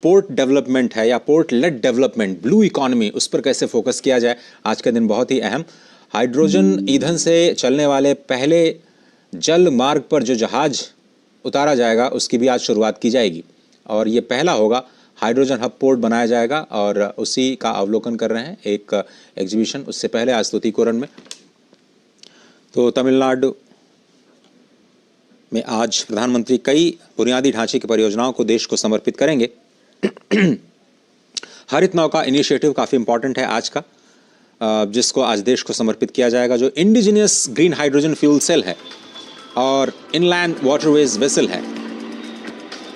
Port development है या port lead development, blue economy, उस पर कैसे फोकस किया जाए। आज का दिन बहुत ही अहम। हाइड्रोजन ईंधन से चलने वाले पहले जल मार्ग पर जो जहाज उतारा जाएगा उसकी भी आज शुरुआत की जाएगी और ये पहला होगा। हाइड्रोजन हब पोर्ट बनाया जाएगा और उसी का अवलोकन कर रहे हैं एक एग्जीबिशन। उससे पहले आज तूतीकोरन में तो तमिलनाडु में आज प्रधानमंत्री कई बुनियादी ढांचे की परियोजनाओं को देश को समर्पित करेंगे। हरित नौका इनिशिएटिव काफ़ी इंपॉर्टेंट है आज का, जिसको आज देश को समर्पित किया जाएगा। जो indigenous green hydrogen fuel cell है और इनलैंड वाटरवेज वेसल है,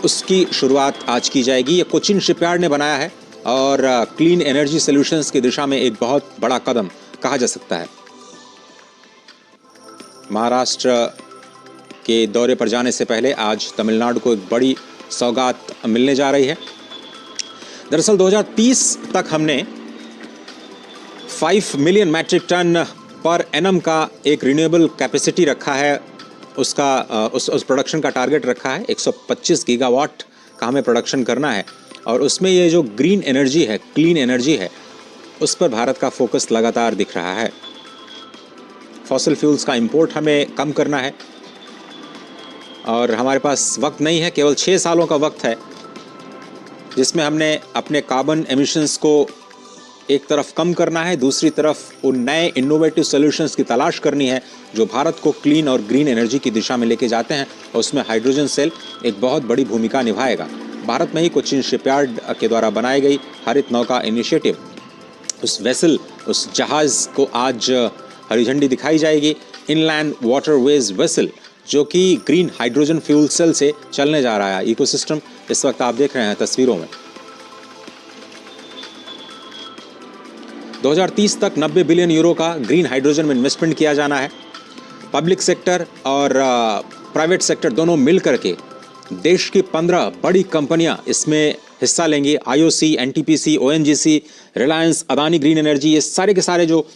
उसकी शुरुआत आज की जाएगी। ये कोचिन शिपयार्ड ने बनाया है और क्लीन एनर्जी सॉल्यूशंस की दिशा में एक बहुत बड़ा कदम कहा जा सकता है। महाराष्ट्र के दौरे पर जाने से पहले आज तमिलनाडु को एक बड़ी सौगात मिलने जा रही है। दरअसल 2030 तक हमने 5 मिलियन मैट्रिक टन पर एनम का एक रिन्यूएबल कैपेसिटी रखा है। उसका उस प्रोडक्शन का टारगेट रखा है। 125 गीगावाट का हमें प्रोडक्शन करना है और उसमें ये जो ग्रीन एनर्जी है, क्लीन एनर्जी है, उस पर भारत का फोकस लगातार दिख रहा है। फॉसिल फ्यूल्स का इंपोर्ट हमें कम करना है और हमारे पास वक्त नहीं है, केवल 6 सालों का वक्त है जिसमें हमने अपने कार्बन एमिशंस को एक तरफ कम करना है, दूसरी तरफ उन नए इनोवेटिव सॉल्यूशंस की तलाश करनी है जो भारत को क्लीन और ग्रीन एनर्जी की दिशा में लेके जाते हैं और उसमें हाइड्रोजन सेल एक बहुत बड़ी भूमिका निभाएगा। भारत में ही कोचिन शिपयार्ड के द्वारा बनाई गई हरित नौका इनिशिएटिव, उस वेसल, उस जहाज़ को आज हरी झंडी दिखाई जाएगी। इनलैंड वाटरवेज वेसल जो कि ग्रीन हाइड्रोजन फ्यूल सेल से चलने जा रहा है। इकोसिस्टम इस वक्त आप देख रहे हैं तस्वीरों में। 2030 तक 90 बिलियन यूरो का ग्रीन हाइड्रोजन में इन्वेस्टमेंट किया जाना है। पब्लिक सेक्टर और प्राइवेट सेक्टर दोनों मिल करके देश की 15 बड़ी कंपनियां इसमें हिस्सा लेंगी। IOC, NTPC, ONGC, Reliance, Adani green energy, ये सारे के सारे जो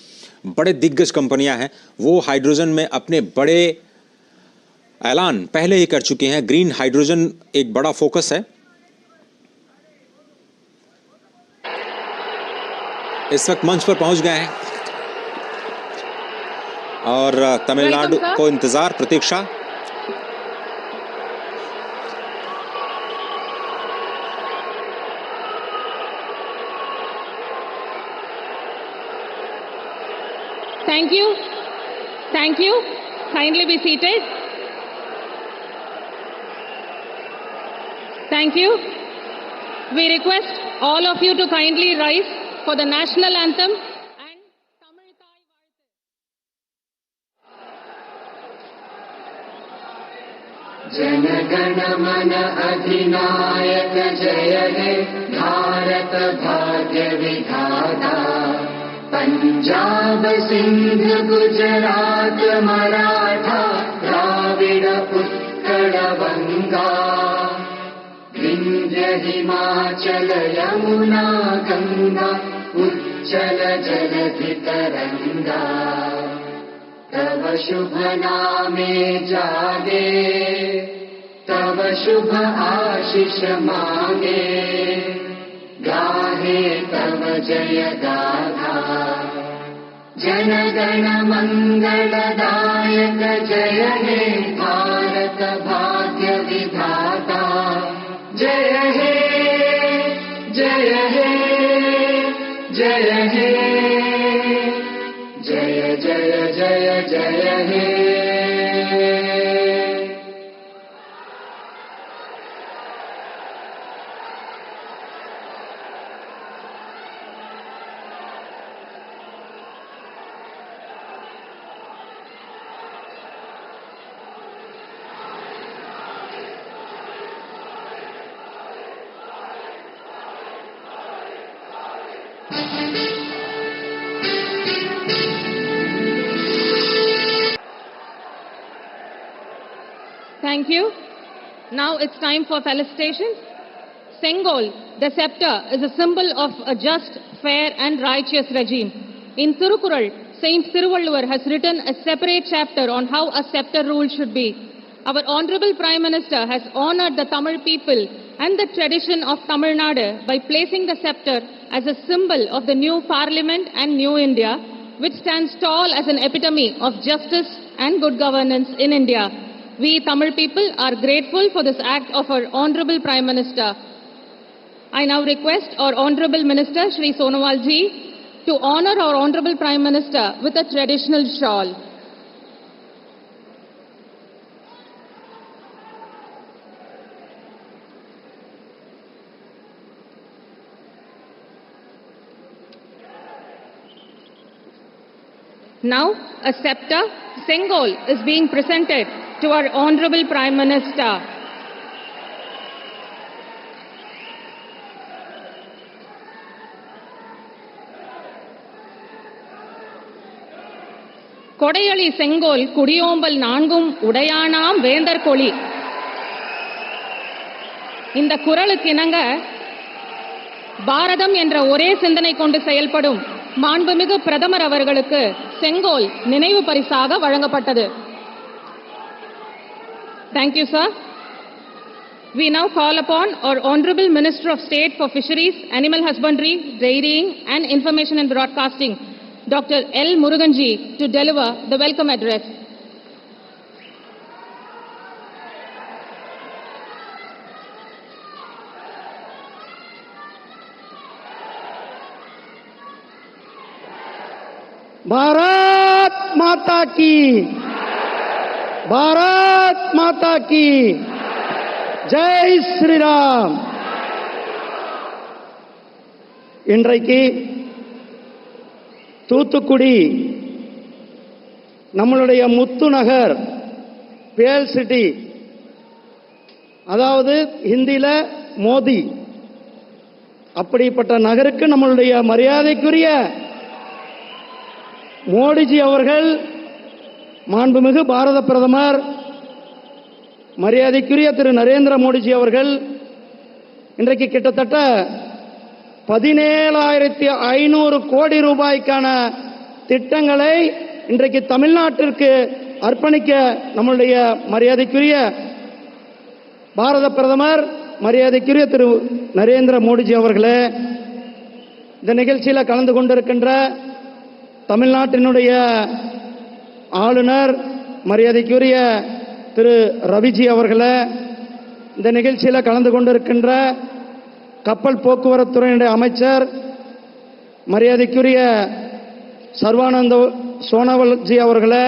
बड़े दिग्गज कंपनियां हैं वो हाइड्रोजन में अपने बड़े ऐलान पहले ही कर चुके हैं। ग्रीन हाइड्रोजन एक बड़ा फोकस है। इस वक्त मंच पर पहुंच गए हैं और तमिलनाडु को इंतजार, प्रतीक्षा। Thank you. Kindly be seated. Thank you. We request all of you to kindly rise for the national anthem and Tamil Thai Varthe. Jana Gana Mana Adhinayak Jaya He Bharat Bhagya Vidhata Punjab Sindh Gujarat Maratha Dravida Utkal बंगा विंध्य हिमाचल यमुना गंगा उच्चल जलधि तरंगा तव शुभ नामे जागे तव शुभ आशीष मांगे गाहे तव जय गाथा जन गण मंगलदायक जय हे भारत भाग्य विधाता जय हे जय हे जय हे जय जय जय जय हे। Thank you. Now it's time for felicitations. Sengol, the scepter, is a symbol of a just, fair and righteous regime. In Thirukural, Saint Thiruvalluvar has written a separate chapter on how a scepter rule should be. Our Honorable Prime Minister has honored the Tamil people and the tradition of Tamil Nadu by placing the scepter as a symbol of the new Parliament and New India, which stands tall as an epitome of justice and good governance in India. We Tamil people are grateful for this act of our Honorable Prime Minister. I now request our Honorable Minister Shri Sonowal ji to honor our Honorable Prime Minister with a traditional shawl. Now, a scepter, Sengol, is being presented to our Honorable Prime Minister. கொடையளி செங்கோல் குடியோம்பல் நான்கும் உடையானாம் வேந்தர் கொளி. இந்த குரலுக்கு இணங்க பாரதம் என்ற ஒரே சிந்தனை கொண்டு செயல்படும் மாண்புமிகு பிரதமர் அவர்களுக்கு செங்கோல் நினைவு பரிசாக வழங்கப்பட்டது. Thank you, sir. We now call upon our Honorable Minister of State for Fisheries, Animal Husbandry, Dairying and Information and Broadcasting, Dr. L. Muruganji, to deliver the welcome address. Bharat माता की, भारत माता की जय श्री राम. இன்றைக்கு தூத்துக்குடி நம்மளுடைய முத்து நகர், பேல் சிட்டி, அதாவது ஹிந்தியில மோதி, அப்படிப்பட்ட நகருக்கு நம்மளுடைய மரியாதைக்குரிய மோடிஜி அவர்கள், மாண்புமிகு பாரத பிரதமர் மரியாதைக்குரிய திரு நரேந்திர மோடிஜி அவர்கள் இன்றைக்கு கிட்டத்தட்ட 17,500 கோடி ரூபாய்க்கான திட்டங்களை இன்றைக்கு தமிழ்நாட்டிற்கு அர்ப்பணிக்க நம்முடைய மரியாதைக்குரிய பாரத பிரதமர் மரியாதைக்குரிய திரு நரேந்திர மோடிஜி அவர்களே, இந்த நிகழ்ச்சியில் கலந்து கொண்டிருக்கின்ற தமிழ்நாட்டினுடைய ஆளுநர் மரியாதைக்குரிய திரு ரவிஜி அவர்களே, இந்த நிகழ்ச்சியில் கலந்து கொண்டிருக்கின்ற கப்பல் போக்குவரத்துறையினுடைய அமைச்சர் மரியாதைக்குரிய சர்வானந்த சோனோவால்ஜி அவர்களே,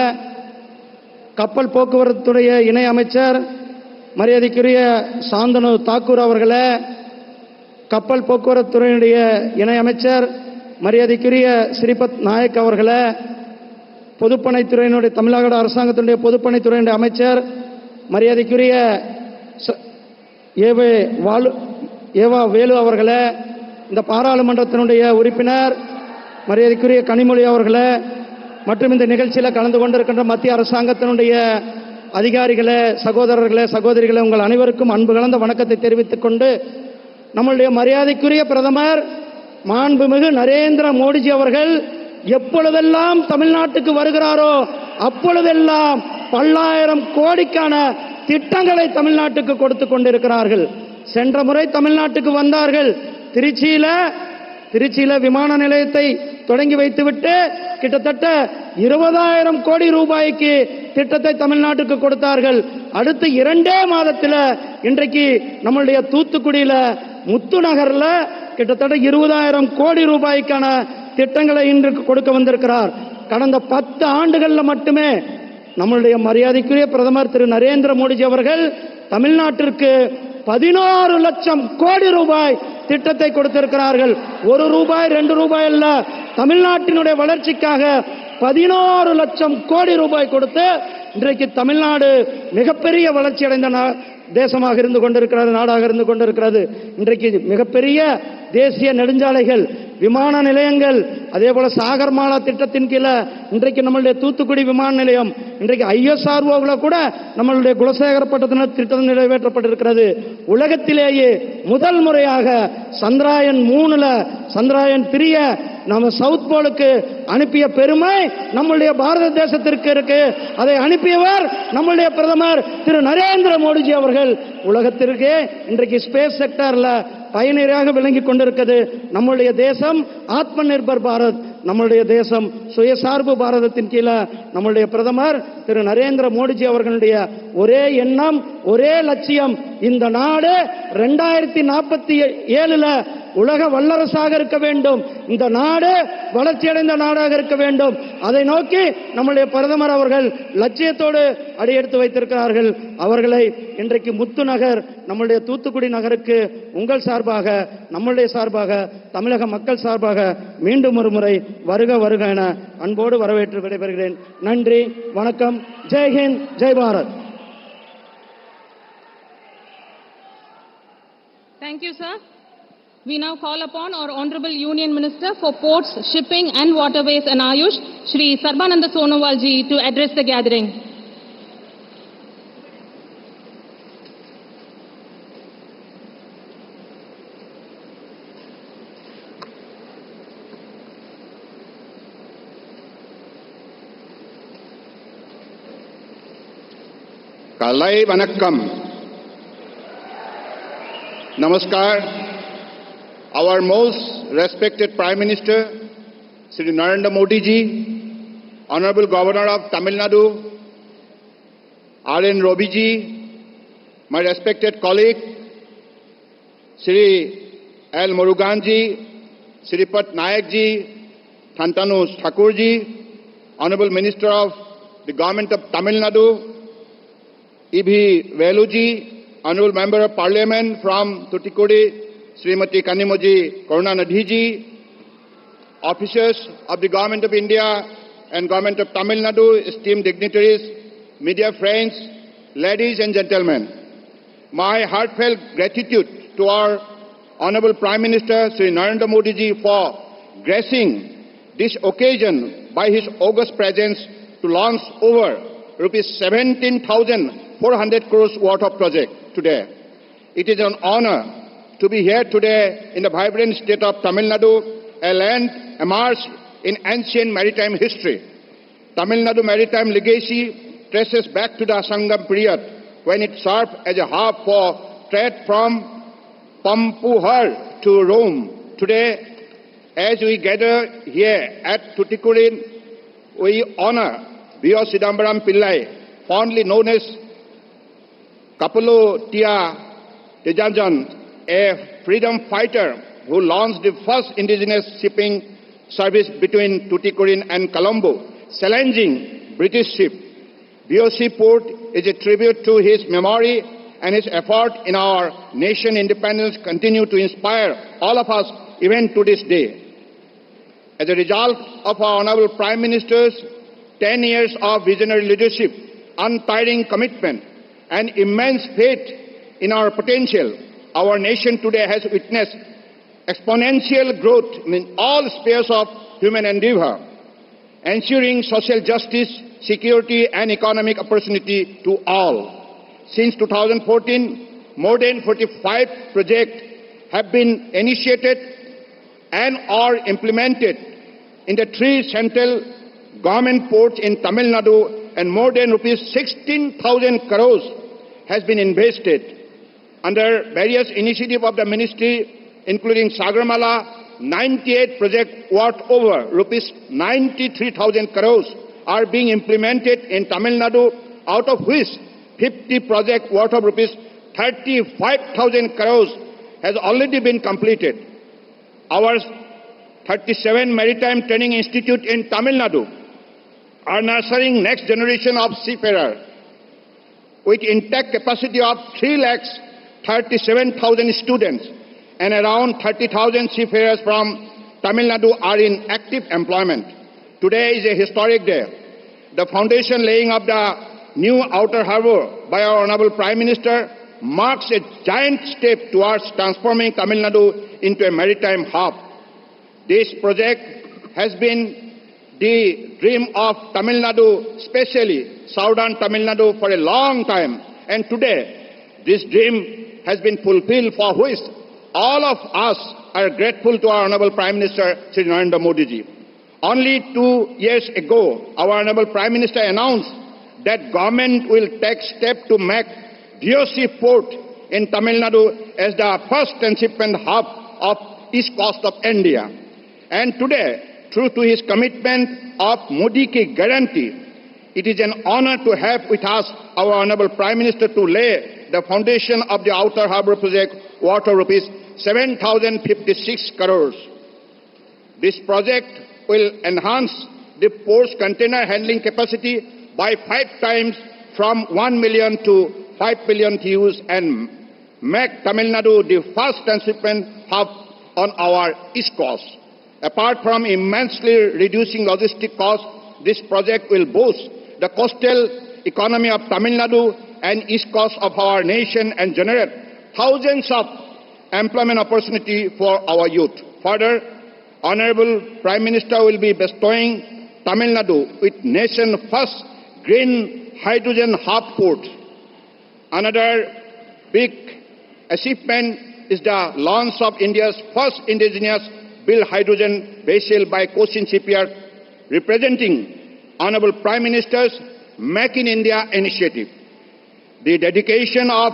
கப்பல் போக்குவரத்துடைய இணை அமைச்சர் மரியாதைக்குரிய சாந்தனு தாக்கூர் அவர்களே, கப்பல் போக்குவரத்துறையினுடைய இணை அமைச்சர் மரியாதைக்குரிய ஸ்ரீபத் நாயக் அவர்களே, பொதுப்பணித்துறையினுடைய தமிழ்நாடு அரசாங்கத்தினுடைய பொதுப்பணித்துறையினுடைய அமைச்சர் மரியாதைக்குரிய ஏவா வேலு அவர்களே, இந்த பாராளுமன்றத்தினுடைய உறுப்பினர் மரியாதைக்குரிய கனிமொழி அவர்களே, மற்றும் இந்த நிகழ்ச்சியில் கலந்து கொண்டிருக்கின்ற மத்திய அரசாங்கத்தினுடைய அதிகாரிகளே, சகோதரர்களே, சகோதரிகளே, உங்கள் அனைவருக்கும் அன்பு கலந்த வணக்கத்தை தெரிவித்துக் கொண்டு, நம்முடைய மரியாதைக்குரிய பிரதமர் மாண்புமிகு நரேந்திர மோடிஜி அவர்கள் எப்பொழுதெல்லாம் தமிழ்நாட்டுக்கு வருகிறாரோ அப்பொழுதெல்லாம் பல்லாயிரம் கோடிக்கான திட்டங்களை தமிழ்நாட்டுக்கு கொடுத்து கொண்டிருக்கிறார்கள். சென்ற முறை தமிழ்நாட்டுக்கு வந்தார்கள். திருச்சியில விமான நிலையத்தை தொடங்கி வைத்துவிட்டு கிட்டத்தட்ட 20,000 கோடி ரூபாய்க்கு திட்டத்தை தமிழ்நாட்டுக்கு கொடுத்தார்கள். அடுத்து 2 மாதத்தில் இன்றைக்கு நம்மளுடைய தூத்துக்குடியில முத்து நகர்ல கிட்டத்தட்ட 20,000 கோடி ரூபாய்க்கான திட்டங்களை இன்றைக்கு கொடுக்க வந்திருக்கிறார். கடந்த 10 ஆண்டுகளில் மட்டுமே நம்மளுடைய மரியாதைக்குரிய பிரதமர் திரு நரேந்திர மோடிஜி அவர்கள் தமிழ்நாட்டிற்கு 16 லட்சம் கோடி ரூபாய் திட்டத்தை கொடுத்திருக்கிறார்கள். 1 ரூபாய் 2 ரூபாய் அல்ல, தமிழ்நாட்டினுடைய வளர்ச்சிக்காக 16 லட்சம் கோடி ரூபாய் கொடுத்து இன்றைக்கு தமிழ்நாடு மிகப்பெரிய வளர்ச்சி அடைந்த தேசமாக இருந்து கொண்டிருக்கிறது, நாடாக இருந்து கொண்டிருக்கிறது. இன்றைக்கு மிகப்பெரிய தேசிய நெடுஞ்சாலைகள், விமான நிலையங்கள், அதே போல சாகர்மாலா திட்டத்தின் கீழே இன்றைக்கு நம்மளுடைய தூத்துக்குடி விமான நிலையம் இன்றைக்கு ISRO கூட நம்மளுடைய குலசேகரப்பட்டினத்தில் திட்டம் நிறைவேற்றப்பட்டிருக்கிறது. உலகத்திலேயே முதல் முறையாக சந்திராயன் 3ல சந்திராயன் 3 நம்ம சவுத் போலுக்கு அனுப்பிய பெருமை நம்முடைய பாரத தேசத்திற்கு இருக்கு. அதை அனுப்பியவர் நம்முடைய பிரதமர் திரு நரேந்திர மோடிஜி அவர்கள். உலகத்திற்கே இன்றைக்கு ஸ்பேஸ் செக்டார்ல பயனராக விளங்கி கொண்டிருக்கிறது நம்முடைய தேசம். ஆத்ம நிர்பர் பாரத், நம்முடைய தேசம் சுயசார்பு பாரதத்தின் கீழே நம்முடைய பிரதமர் திரு நரேந்திர மோடிஜி அவர்களுடைய ஒரே எண்ணம், ஒரே லட்சியம், இந்த நாடு 2047ல உலக வல்லரசாக இருக்க வேண்டும், இந்த நாடு வளர்ச்சியடைந்த நாடாக இருக்க வேண்டும். அதை நோக்கி நம்முடைய பிரதமர் அவர்கள் லட்சியத்தோடு அடியெடுத்து வைத்திருக்கிறார்கள். அவர்களை இன்றைக்கு முத்து நகர் நம்முடைய தூத்துக்குடி நகருக்கு உங்கள் சார்பாக, நம்முடைய சார்பாக, தமிழக மக்கள் சார்பாக மீண்டும் ஒரு முறை வருக வருக என அன்போடு வரவேற்று விடைபெறுகிறேன். நன்றி, வணக்கம். Jai Hind, Jai Bharat. Thank you, sir. We now call upon our Honorable Union Minister for Ports, Shipping and Waterways and Ayush, Shri Sarbananda Sonowal ji, to address the gathering. Kalai Vanakkam. Namaskar. Our most respected Prime Minister, Shri Narendra Modi ji, Honorable Governor of Tamil Nadu, R.N. Robi ji, my respected colleague, Shri L. Murugan ji, Shripat Nayak ji, Thantanu Thakur ji, Honorable Minister of the Government of Tamil Nadu, E.B. Velu ji, Honorable Member of Parliament from Tuticorin, Srimati Kanimoji Karunanidhi ji, officers of the Government of India and Government of Tamil Nadu, esteemed dignitaries, media friends, ladies and gentlemen, my heartfelt gratitude to our Honorable Prime Minister Shri Narendra Modi ji for gracing this occasion by his august presence to launch over rupees 17,400 crores worth of project today. It is an honor to be here today in the vibrant state of Tamil Nadu, a land immersed in ancient maritime history. Tamil Nadu maritime legacy traces back to the Sangam period, when it served as a hub for trade from Pampuhar to Rome. Today, as we gather here at Tuticorin, we honor V.O. Chidambaram Pillai, fondly known as Kapulu Tia Tejanjan, a freedom fighter who launched the first indigenous shipping service between Tuticorin and Colombo, challenging British ship. VOC Port is a tribute to his memory, and his effort in our nation independence continue to inspire all of us even to this day. As a result of our Honorable Prime Minister's 10 years of visionary leadership, untiring commitment, and immense faith in our potential, our nation today has witnessed exponential growth in all spheres of human endeavor, ensuring social justice, security and economic opportunity to all. Since 2014, more than 45 projects have been initiated and are implemented in the 3 central government ports in Tamil Nadu, and more than rupees 16,000 crores has been invested under various initiatives of the ministry, including Sagarmala. 98 projects worth over rupees 93,000 crores are being implemented in Tamil Nadu, out of which 50 projects worth of rupees 35,000 crores has already been completed. Our 37 Maritime Training Institute in Tamil Nadu are nurturing next generation of seafarers with intact capacity of 3,37,000 students, and around 30,000 seafarers from Tamil Nadu are in active employment. Today is a historic day. The foundation laying of the new outer harbour by our Honorable Prime Minister marks a giant step towards transforming Tamil Nadu into a maritime hub. This project has been the dream of Tamil Nadu, especially southern Tamil Nadu, for a long time. And today, this dream has been fulfilled, for which all of us are grateful to our Honorable Prime Minister, Shri Narendra Modi ji. Only 2 years ago, our Honorable Prime Minister announced that government will take steps to make DOC port in Tamil Nadu as the first transshipment hub of East Coast of India. And today, true to his commitment of Modi Ki Guarantee, it is an honor to have with us our Honorable Prime Minister to lay the foundation of the Outer Harbour project worth rupees 7,056 crores. This project will enhance the port's container handling capacity by 5 times from 1 million to 5 billion TEUs and make Tamil Nadu the first transshipment hub on our East Coast. Apart from immensely reducing logistic costs, this project will boost the coastal economy of Tamil Nadu and East Coast of our nation and generate thousands of employment opportunity for our youth. Further, Honorable Prime Minister will be bestowing Tamil Nadu with nation's first green hydrogen hub port. Another big achievement is the launch of India's first indigenous built hydrogen vessel by Cochin Shipyard, representing Honorable Prime Minister's Make in India initiative. The dedication of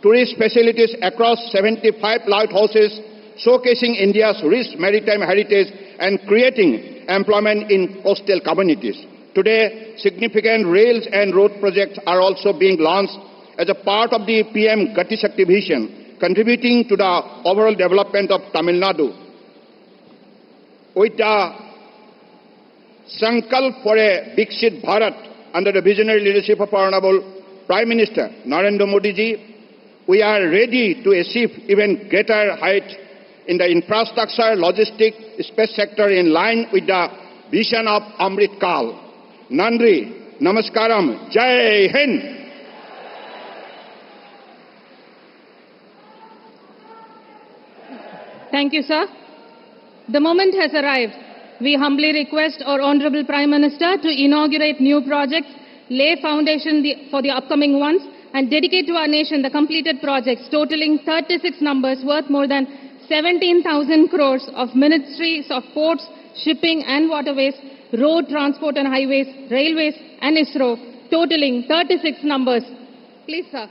tourist facilities across 75 lighthouses, showcasing India's rich maritime heritage and creating employment in coastal communities. Today, significant rails and road projects are also being launched as a part of the PM Gati Shakti vision, contributing to the overall development of Tamil Nadu. With the Sankalp for a Viksit Bharat under the visionary leadership of our Honorable Prime Minister Narendra Modi ji, we are ready to achieve even greater height in the infrastructure, logistics, space sector in line with the vision of Amrit Kal. Nandri, Namaskaram, Jai Hind. Thank you, sir. The moment has arrived. We humbly request our Honorable Prime Minister to inaugurate new projects, lay foundation for the upcoming ones, and dedicate to our nation the completed projects totaling 36 numbers worth more than 17,000 crores of ministries of ports, shipping and waterways, road transport and highways, railways and ISRO, totaling 36 numbers. Please, sir.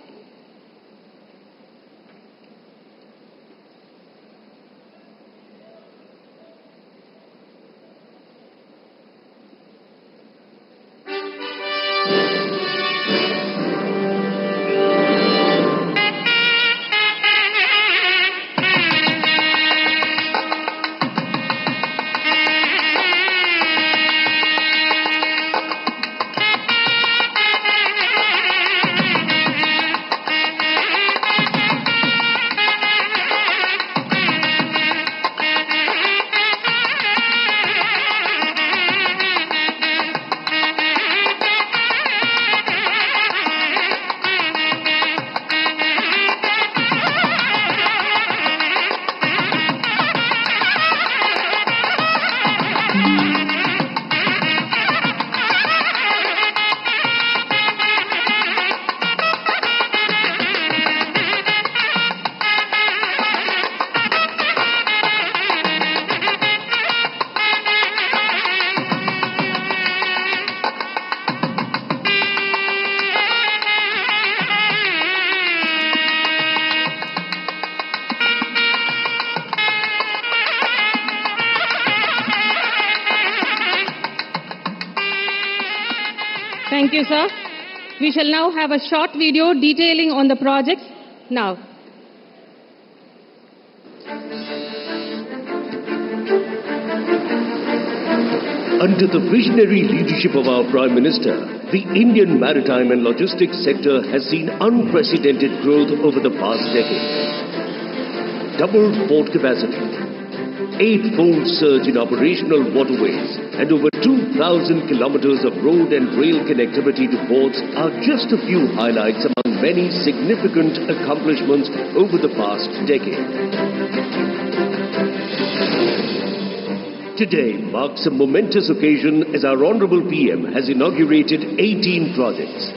Thank you, sir. We shall now have a short video detailing on the projects. Now. Under the visionary leadership of our Prime Minister, the Indian maritime and logistics sector has seen unprecedented growth over the past decade. Doubled port capacity, 8-fold surge in operational waterways, and over 2,000 kilometers of road and rail connectivity to ports are just a few highlights among many significant accomplishments over the past decade. Today marks a momentous occasion as our Honorable PM has inaugurated 18 projects,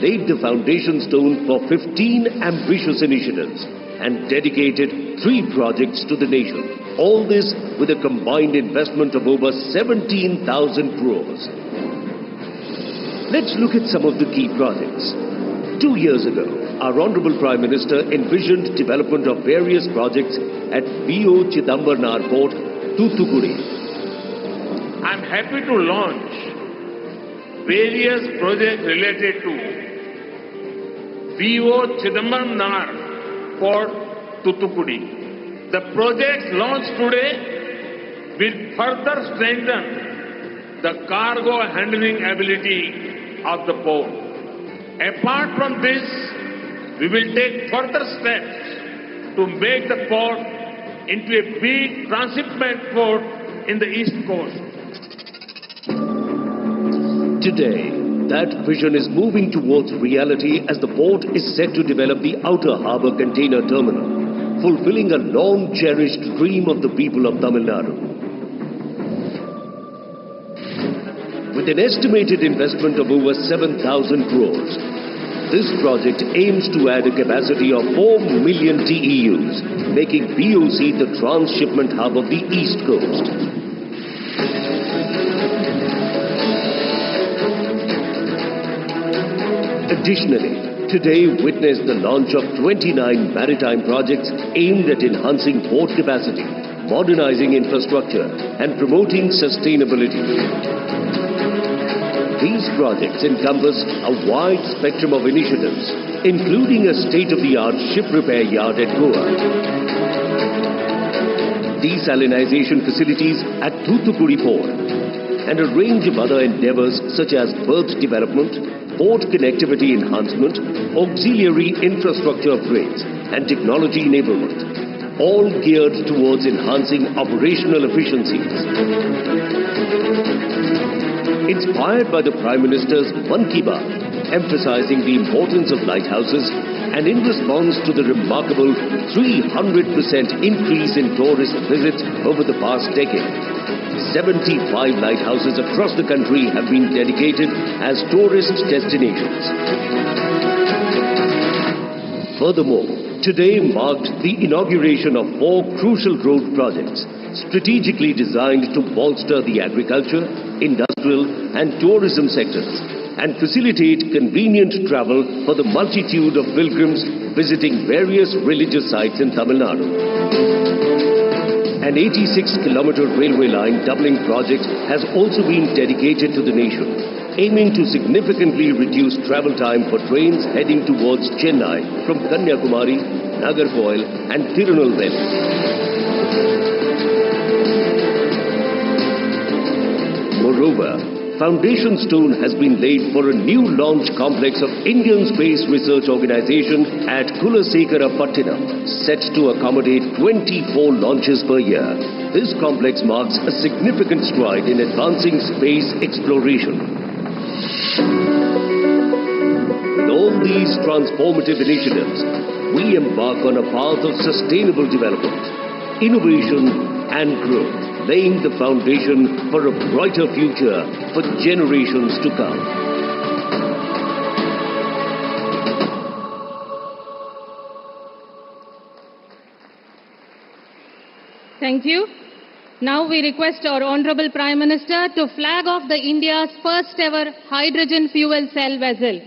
laid the foundation stone for 15 ambitious initiatives, and dedicated 3 projects to the nation. All this with a combined investment of over 17,000 crores. Let's look at some of the key projects. 2 years ago, our Honorable Prime Minister envisioned development of various projects at V.O. Chidambaram Port, Thoothukudi. I'm happy to launch various projects related to V.O. Chidambaram Port, Thoothukudi. The projects launched today will further strengthen the cargo handling ability of the port. Apart from this, we will take further steps to make the port into a big transshipment port in the East Coast. Today, that vision is moving towards reality as the port is set to develop the Outer Harbour Container Terminal, fulfilling a long-cherished dream of the people of Tamil Nadu. With an estimated investment of over 7,000 crores, this project aims to add a capacity of 4 million TEUs, making VOC the transshipment hub of the East Coast. Additionally, today witnessed the launch of 29 maritime projects aimed at enhancing port capacity, modernizing infrastructure, and promoting sustainability. These projects encompass a wide spectrum of initiatives, including a state-of-the-art ship repair yard at Goa, desalinization facilities at Thoothukudi Port, and a range of other endeavors such as berth development, port connectivity enhancement, auxiliary infrastructure upgrades, and technology enablement, all geared towards enhancing operational efficiencies. Inspired by the Prime Minister's Mann Ki Baat, emphasizing the importance of lighthouses, and in response to the remarkable 300% increase in tourist visits over the past decade, 75 lighthouses across the country have been dedicated as tourist destinations. Furthermore, today marked the inauguration of 4 crucial growth projects, strategically designed to bolster the agriculture, industrial and tourism sectors, and facilitate convenient travel for the multitude of pilgrims visiting various religious sites in Tamil Nadu. An 86-kilometer railway line doubling project has also been dedicated to the nation, aiming to significantly reduce travel time for trains heading towards Chennai from Kanyakumari, Nagarcoil and Tirunelveli. Moreover, foundation stone has been laid for a new launch complex of Indian Space Research Organization at Kulasekara-Pattinam, set to accommodate 24 launches per year. This complex marks a significant stride in advancing space exploration. With all these transformative initiatives, we embark on a path of sustainable development, innovation and growth, laying the foundation for a brighter future for generations to come. Thank you. Now we request our Honorable Prime Minister to flag off the India's first ever hydrogen fuel cell vessel.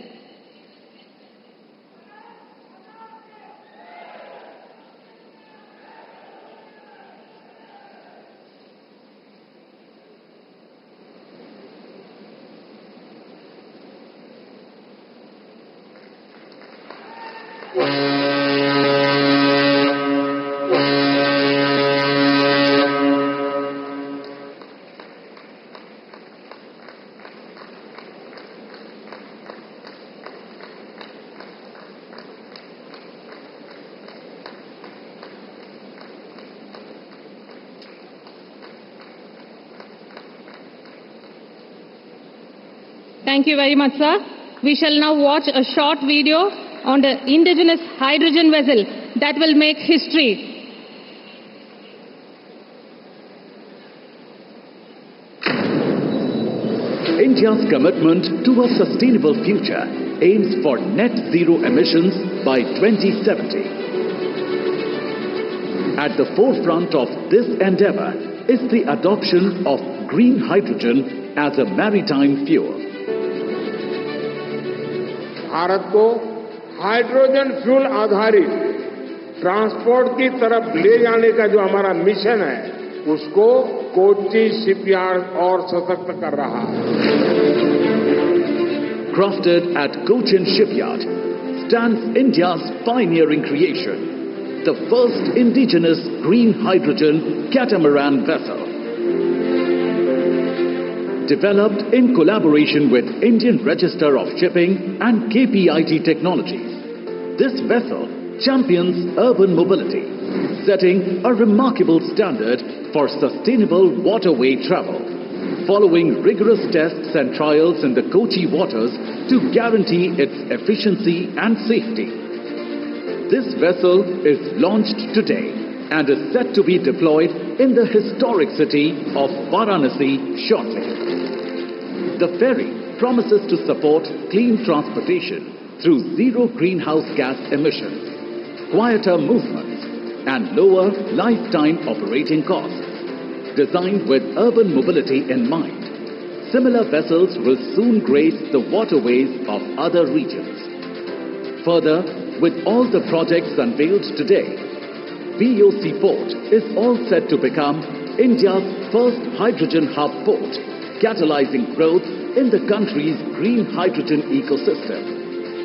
Thank you very much, sir. We shall now watch a short video on the indigenous hydrogen vessel that will make history. India's commitment to a sustainable future aims for net zero emissions by 2070. At the forefront of this endeavor is the adoption of green hydrogen as a maritime fuel. Bharat को hydrogen fuel आधारित transport की तरफ ले जाने का जो हमारा mission है उसको कोच्चि शिपयार्ड और सशक्त कर रहा है. Crafted at Cochin Shipyard stands India's pioneering creation, the first indigenous green hydrogen catamaran vessel. Developed in collaboration with Indian Register of Shipping and KPIT Technologies, this vessel champions urban mobility, setting a remarkable standard for sustainable waterway travel, following rigorous tests and trials in the Kochi waters to guarantee its efficiency and safety. This vessel is launched today and is set to be deployed in the historic city of Varanasi shortly. The ferry promises to support clean transportation through zero greenhouse gas emissions, quieter movements, and lower lifetime operating costs. Designed with urban mobility in mind, similar vessels will soon grace the waterways of other regions. Further, with all the projects unveiled today, VOC Port is all set to become India's first hydrogen hub port, catalyzing growth in the country's green hydrogen ecosystem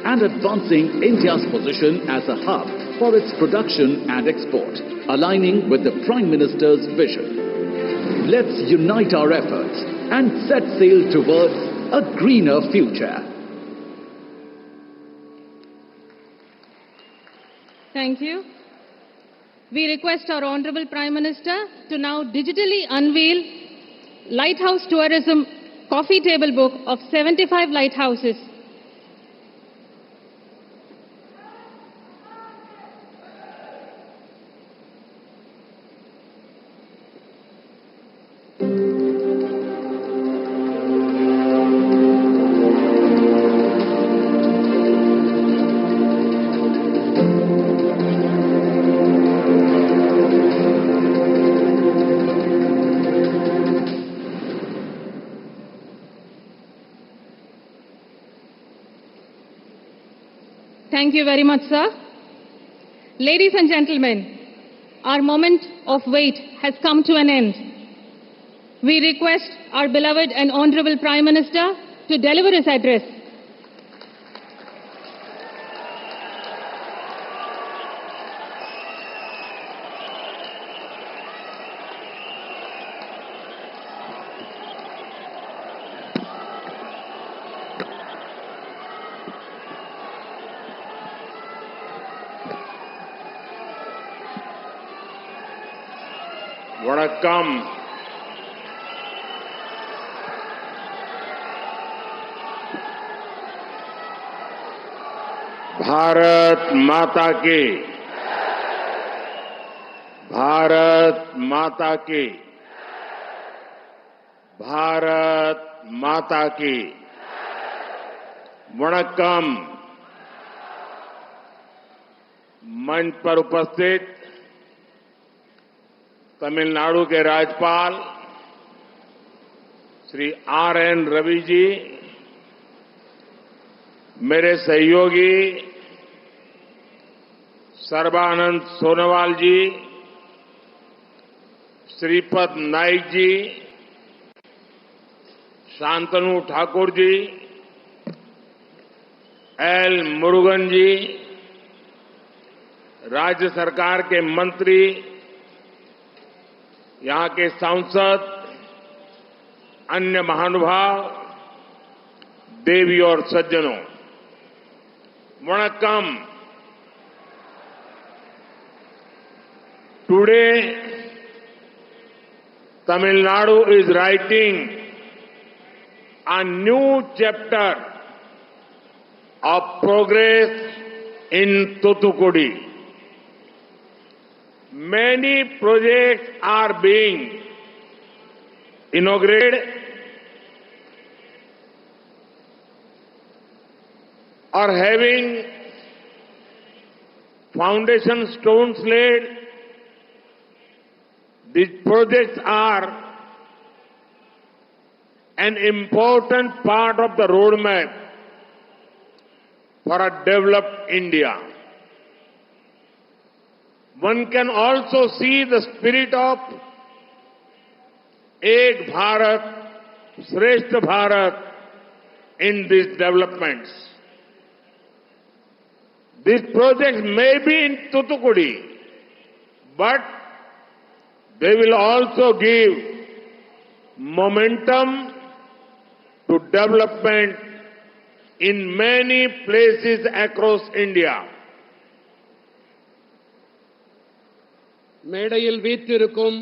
and advancing India's position as a hub for its production and export, aligning with the Prime Minister's vision. Let's unite our efforts and set sail towards a greener future. Thank you. We request our Honorable Prime Minister to now digitally unveil Lighthouse Tourism Coffee Table Book of 75 lighthouses. Thank you very much, sir. Ladies and gentlemen, our moment of wait has come to an end. We request our beloved and Honorable Prime Minister to deliver his address. वणक्कम. भारत माता की, भारत माता की, भारत माता की. वणक्कम. मंच पर उपस्थित तमिलनाडु के राज्यपाल श्री R.N. रवि जी, मेरे सहयोगी सर्बानंद सोनोवाल जी, श्रीपद नाइक जी, शांतनु ठाकुर जी, एल मुरुगन जी, राज्य सरकार के मंत्री, यहां के सांसद, अन्य महानुभाव, देवी और सज्जनों, वणक्कम. Today, Tamil Nadu is writing a new chapter of progress in Thoothukudi. Many projects are being inaugurated or having foundation stones laid, these projects are an important part of the roadmap for a developed India. One can also see the spirit of Ek Bharat, Shrestha Bharat in these developments. These projects may be in Thoothukudi, but they will also give momentum to development in many places across India. மேடையில் வீற்றிருக்கும்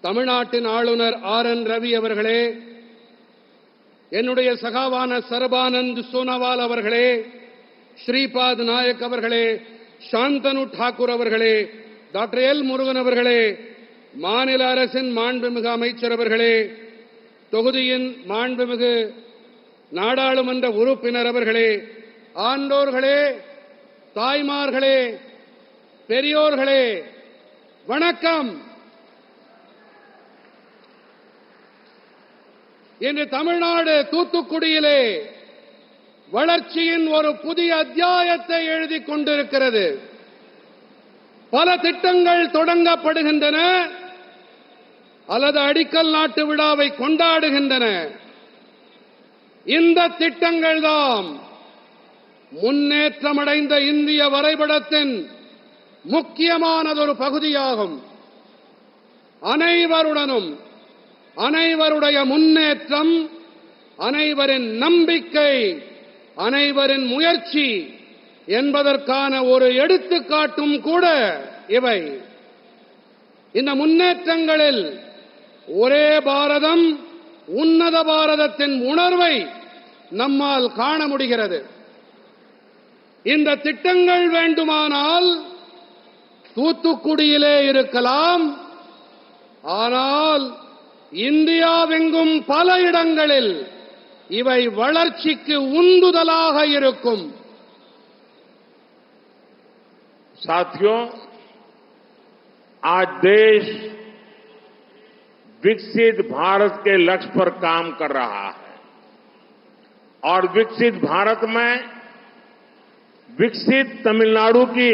தமிழ்நாட்டின் ஆளுநர் R. N.. Ravi அவர்களே, என்னுடைய சகாவான சர்பானந்த் சோனோவால் அவர்களே, ஸ்ரீபாத் நாயக் அவர்களே, சாந்தனு டாக்கூர் அவர்களே, doctor L. Murugan அவர்களே, மாநில அரசின் மாண்புமிகு அமைச்சர் அவர்களே, தொகுதியின் மாண்புமிகு நாடாளுமன்ற உறுப்பினர் அவர்களே, ஆண்டோர்களே, தாய்மார்களே, பெரியோர்களே, வணக்கம். இன்று தமிழ்நாடு தூத்துக்குடியிலே வளர்ச்சியின் ஒரு புதிய அத்தியாயத்தை எழுதிக் கொண்டிருக்கிறது. பல திட்டங்கள் தொடங்கப்படுகின்றன அல்லது அடிக்கல் நாட்டு விழாவை கொண்டாடுகின்றன. இந்த திட்டங்கள் தான் முன்னேற்றமடைந்த இந்திய வரைபடத்தின் முக்கியமானதொரு பகுதியாகும். அனைவருடனும் அனைவருடைய முன்னேற்றம், அனைவரின் நம்பிக்கை, அனைவரின் முயற்சி என்பதற்கான ஒரு எடுத்துக்காட்டும் கூட இவை. இந்த முன்னேற்றங்களில் ஒரே பாரதம், உன்னத பாரதத்தின் உணர்வை நம்மால் காண முடிகிறது. இந்த திட்டங்கள் வேண்டுமானால் தூத்துக்குடியிலே இருக்கலாம், ஆனால் இந்தியாவெங்கும் பல இடங்களில் இவை வளர்ச்சிக்கு உந்துதலாக இருக்கும். साथियों, आज देश विकसित भारत के लक्ष्य पर काम कर रहा है और विकसित भारत में विकसित तमिलनाडु की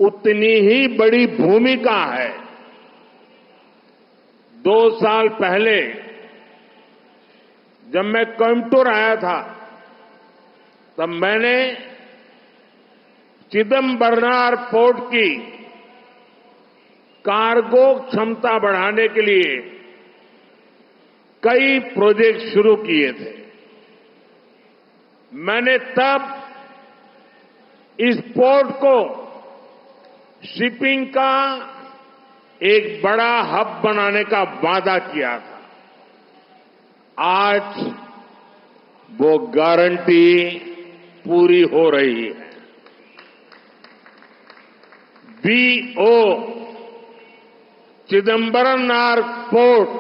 उतनी ही बड़ी भूमिका है. 2 साल पहले जब मैं कोयम्बटूर आया था, तब मैंने चिदम्बरनार पोर्ट की कार्गो क्षमता बढ़ाने के लिए कई प्रोजेक्ट शुरू किए थे. मैंने तब इस पोर्ट को शिपिंग का एक बड़ा हब बनाने का वादा किया था. आज वो गारंटी पूरी हो रही है. BO चिदम्बरनार पोर्ट,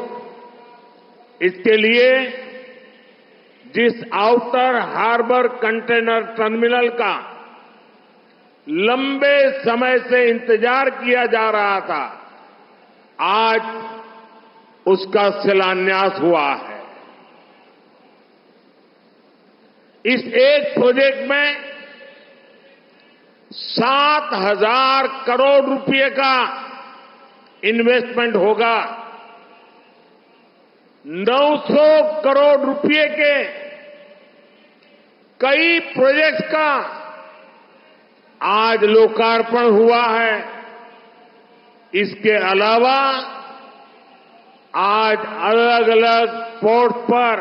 इसके लिए जिस आउटर हार्बर कंटेनर टर्मिनल का लंबे समय से इंतजार किया जा रहा था, आज उसका शिलान्यास हुआ है. इस एक प्रोजेक्ट में 7,000 करोड़ रुपए का इन्वेस्टमेंट होगा. 900 करोड़ रुपए के कई प्रोजेक्ट्स का आज लोकार्पण हुआ है. इसके अलावा आज अलग अलग पोर्ट पर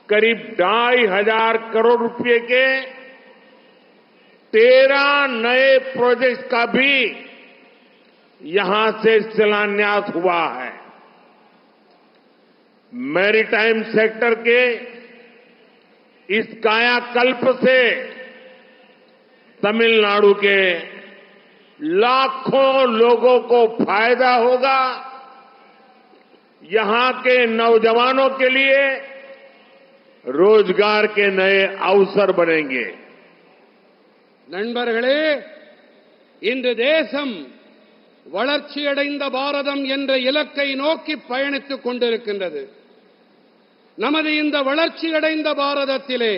करीब 2,500 करोड़ रुपए के 13 नए प्रोजेक्ट्स का भी यहां से शिलान्यास हुआ है. मैरीटाइम सेक्टर के इस कायाकल्प से तमिलनाडु के लाखों लोगों को फायदा होगा. यहां के नौजवानों के लिए रोजगार के नए अवसर बनेंगे। நண்பர்களே, இன்று தேசம் வளர்ச்சியடைந்த பாரதம் என்ற இலக்கை நோக்கி பயணித்துக் கொண்டிருக்கின்றது. நமது இந்த வளர்ச்சியடைந்த பாரதத்திலே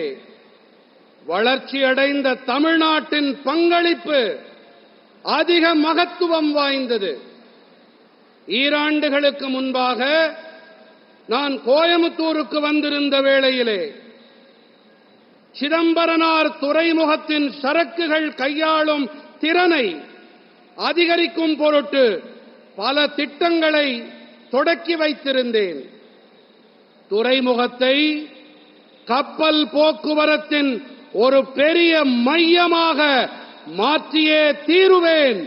வளர்ச்சியடைந்த தமிழ்நாட்டின் பங்களிப்பு அதிக மகத்துவம் வாய்ந்தது. ஈராண்டுகளுக்கு முன்பாக நான் கோயம்புத்தூருக்கு வந்திருந்த வேளையிலே சிதம்பரனார் துறைமுகத்தின் சரக்குகள் கையாளும் திறனை அதிகரிக்கும் பொருட்டு பல திட்டங்களை தொடக்கி வைத்திருந்தேன். துறைமுகத்தை கப்பல் போக்குவரத்தின் ஒரு பெரிய மையமாக மாற்றியே தீருவேன்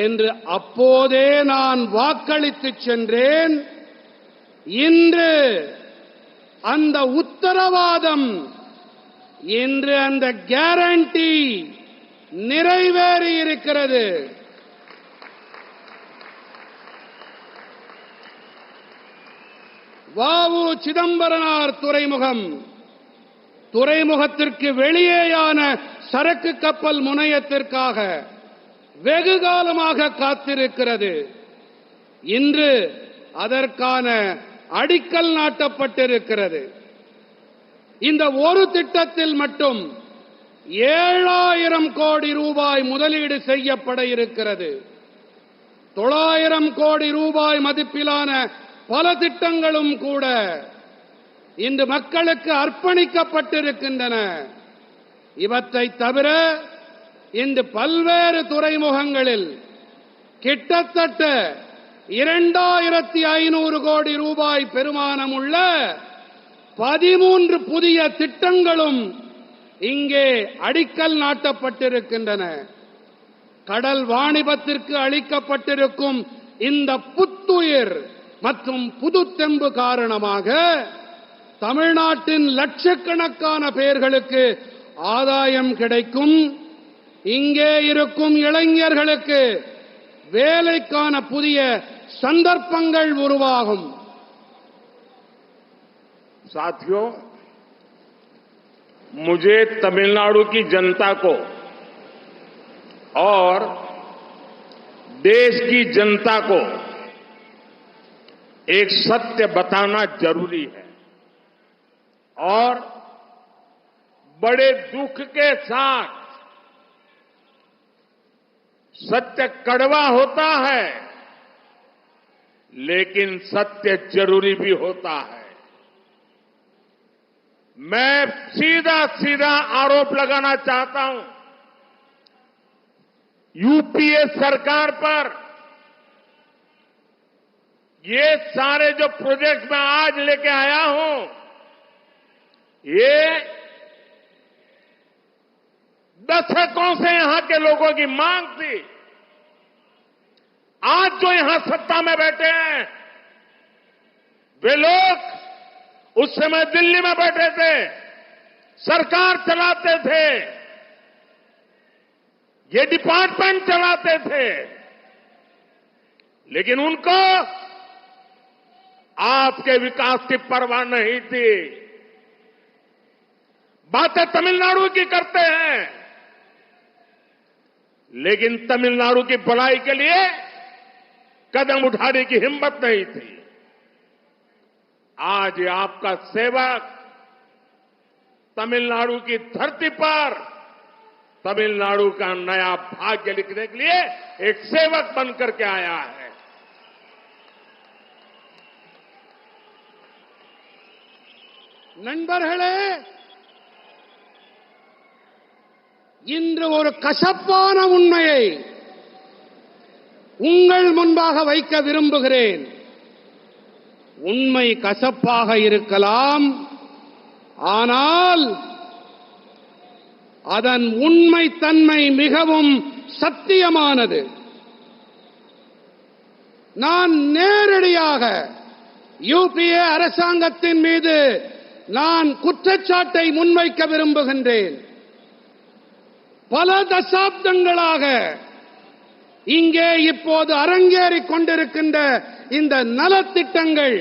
என்று அப்போதே நான் வாக்களித்து சென்றேன். இன்று அந்த உத்தரவாதம், இன்று அந்த கேரண்டி நிறைவேறி இருக்கிறது. வாவு சிதம்பரனார் துறைமுகத்திற்கு வெளியேயான சரக்கு கப்பல் முனையத்திற்காக வெகு காலமாக காத்திருக்கிறது. இன்று அதற்கான அடிக்கல் நாட்டப்பட்டிருக்கிறது. இந்த ஒரு திட்டத்தில் மட்டும் 7000 கோடி ரூபாய் முதலீடு செய்யப்பட இருக்கிறது. 900 கோடி ரூபாய் மதிப்பிலான பல திட்டங்களும் கூட இன்று மக்களுக்கு அர்ப்பணிக்கப்பட்டிருக்கின்றன. இவற்றை தவிர இன்று பல்வேறு துறைமுகங்களில் கிட்டத்தட்ட 2500 கோடி ரூபாய் பெறுமானம் உள்ள 13 புதிய திட்டங்களும் இங்கே அடிக்கல் நாட்டப்பட்டிருக்கின்றன. கடல் வாணிபத்திற்கு அளிக்கப்பட்டிருக்கும் இந்த புத்துயிர் மற்றும் புதுத்தெம்பு காரணமாக தமிழ்நாட்டின் லட்சக்கணக்கான பேர்களுக்கு ஆதாயம் கிடைக்கும். இங்கே இருக்கும் இளைஞர்களுக்கு வேலைக்கான புதிய சந்தர்ப்பங்கள் உருவாகும். साथियों, मुझे तमिलनाडु की जनता को और देश की जनता को एक सत्य बताना जरूरी है और बड़े दुख के साथ सत्य कड़वा होता है, लेकिन सत्य जरूरी भी होता है। मैं सीधा सीधा आरोप लगाना चाहता हूं यूपीए सरकार पर। ये सारे जो प्रोजेक्ट मैं आज लेके आया हूं, ये दशकों से यहां के लोगों की मांग थी। आज जो यहां सत्ता में बैठे हैं, वे लोग उस समय दिल्ली में बैठे थे, सरकार चलाते थे, ये डिपार्टमेंट चलाते थे, लेकिन उनको आपके विकास की परवाह नहीं थी। बातें तमिलनाडु की करते हैं, लेकिन तमिलनाडु की भलाई के लिए कदम उठाने की हिम्मत नहीं थी। आज ये आपका सेवक तमिलनाडु की धरती पर तमिलनाडु का नया भाग्य लिखने के लिए एक सेवक बनकर के आया है। நண்பர்களே, இன்று ஒரு கசப்பான உண்மையை உங்கள் முன்பாக வைக்க விரும்புகிறேன். உண்மை கசப்பாக இருக்கலாம், ஆனால் அதன் உண்மைத்தன்மை மிகவும் சத்தியமானது. நான் நேரடியாக யூபிஏ அரசாங்கத்தின் மீது நான் குற்றச்சாட்டை முன்வைக்க விரும்புகின்றேன். பல தசாப்தங்களாக இங்கே இப்போது அரங்கேறிக் கொண்டிருக்கின்ற இந்த நலத்திட்டங்கள்,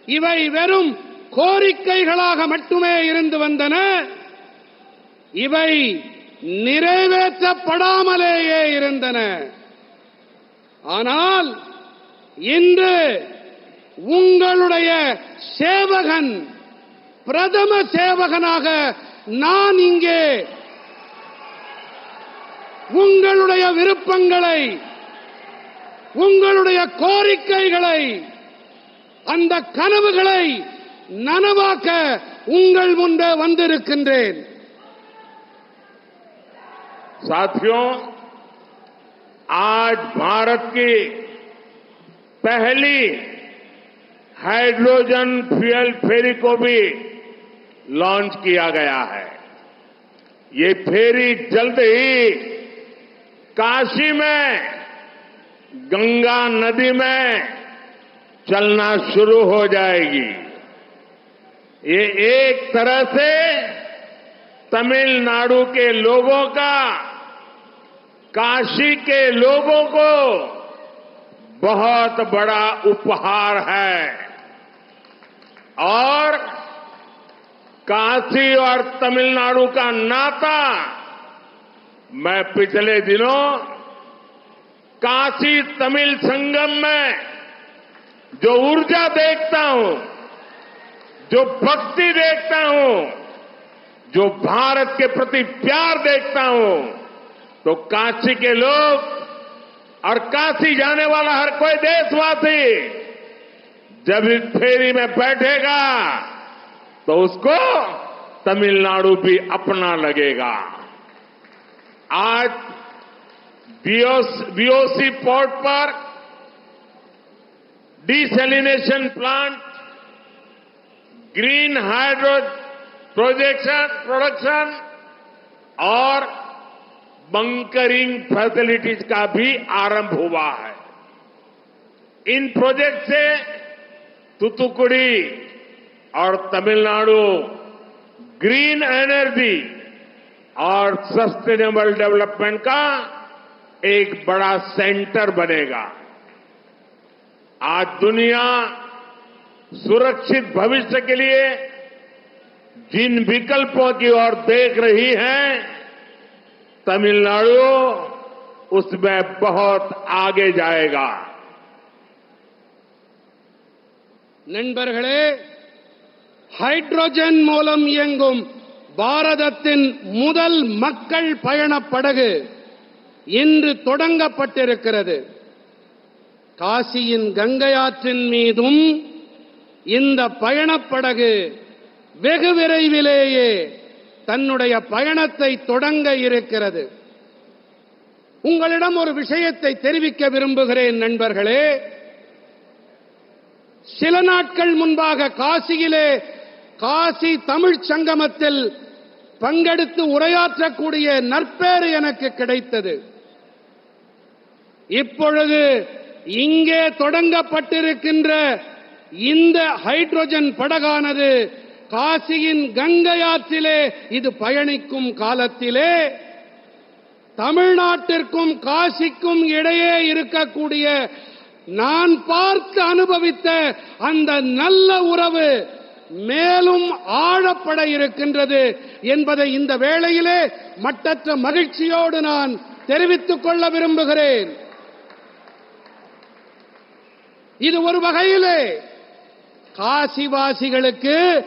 இவை வெறும் கோரிக்கைகளாக மட்டுமே இருந்து வந்தன. இவை நிறைவேற்றப்படாமலேயே இருந்தன. ஆனால் இன்று உங்களுடைய சேவகன், பிரதம சேவகனாக நான் இங்கே உங்களுடைய விருப்பங்களை, உங்களுடைய கோரிக்கைகளை, அந்த கனவுகளை நனவாக்க உங்கள் முன்பே வந்திருக்கின்றேன். साथियों, आज भारत की पहली हाइड्रोजन फ्यूल फेरी को भी लॉन्च किया गया है. ये फेरी जल्द ही काशी में गंगा नदी में चलना शुरू हो जाएगी. ये एक तरह से तमिलनाडु के लोगों का काशी के लोगों को बहुत बड़ा उपहार है. और काशी और तमिलनाडु का नाता मैं पिछले दिनों काशी तमिल संगम में जो ऊर्जा देखता हूं, जो भक्ति देखता हूं, जो भारत के प्रति प्यार देखता हूं, तो काशी के लोग और काशी जाने वाला हर कोई देशवासी जब इस फेरी में बैठेगा तो उसको तमिलनाडु भी अपना लगेगा. आज बीओसी पोर्ट पर desalination plant, green hydrogen production और बंकरिंग फैसिलिटीज का भी आरंभ हुआ है. इन प्रोजेक्ट से तूतुकुड़ी और तमिलनाडु ग्रीन एनर्जी और सस्टेनेबल डेवलपमेंट का एक बड़ा सेंटर बनेगा. आज दुनिया सुरक्षित भविष्य के लिए जिन विकल्पों की ओर देख रही है, तमिलनाडु उसमें बहुत आगे जाएगा. நண்பர்களே, ஹைட்ரோஜன் மூலம் இயங்கும் பாரதத்தின் முதல் மக்கள் பயணப் படகு இன்று தொடங்கப்பட்டிருக்கிறது. காசியின் கங்கை ஆற்றின் மீதும் இந்த பயணப் படகு வெகு விரைவிலேயே தன்னுடைய பயணத்தை தொடங்க இருக்கிறது. உங்களிடம் ஒரு விஷயத்தை தெரிவிக்க விரும்புகிறேன் நண்பர்களே. சில நாட்கள் முன்பாக காசியிலே காசி தமிழ் சங்கமத்தில் பங்கெடுத்து உரையாற்றக்கூடிய நற்பேறு எனக்கு கிடைத்தது. இப்பொழுது இங்கே தொடங்கப்பட்டிருக்கின்ற இந்த ஹைட்ரோஜன் படகானது காசியின் கங்கை ஆற்றிலே இது பயணிக்கும் காலத்திலே தமிழ்நாட்டிற்கும் காசிக்கும் இடையே இருக்கக்கூடிய நான் பார்த்து அனுபவித்த அந்த நல்ல உறவு மேலும் ஆழப்பட இருக்கின்றது என்பதை இந்த வேளையிலே மட்டற்ற மகிழ்ச்சியோடு நான் தெரிவித்துக் கொள்ள விரும்புகிறேன். இது ஒரு வகையிலே காசிவாசிகளுக்கு,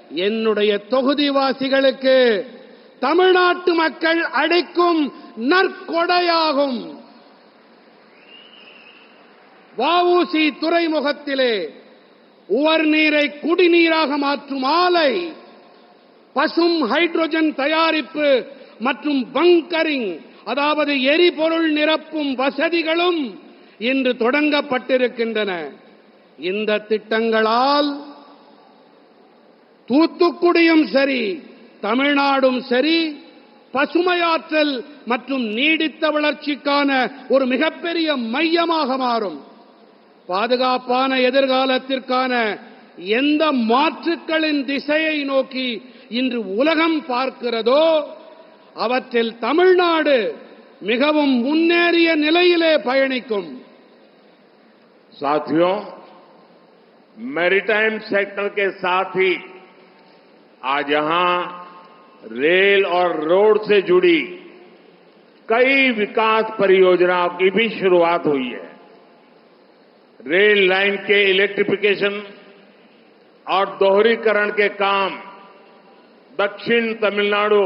என்னுடைய தொகுதிவாசிகளுக்கு, தமிழ்நாட்டு மக்கள் அளிக்கும் நற்கொடையாகும். வஉசி துறைமுகத்திலே உவர் நீரை குடிநீராக மாற்றும் ஆலை, பசும் ஹைட்ரோஜன் தயாரிப்பு மற்றும் பங்கரிங், அதாவது எரிபொருள் நிரப்பும் வசதிகளும் இன்று தொடங்கப்பட்டிருக்கின்றன. இந்த திட்டங்களால் தூத்துக்குடியும் சரி, தமிழ்நாடும் சரி, பசுமையாற்றல் மற்றும் நீடித்த வளர்ச்சிக்கான ஒரு மிகப்பெரிய மையமாக மாறும். பாதுகாப்பான எதிர்காலத்திற்கான எந்த மாற்றுக்களின் திசையை நோக்கி இன்று உலகம் பார்க்கிறதோ அவற்றில் தமிழ்நாடு மிகவும் முன்னேறிய நிலையிலே பயணிக்கும். साथियों, मैरीटाइम सेक्टर के साथ ही आज यहां रेल और रोड से जुड़ी कई विकास परियोजनाओं की भी शुरुआत हुई है। रेल लाइन के इलेक्ट्रिफिकेशन और दोहरीकरण के काम दक्षिण तमिलनाडु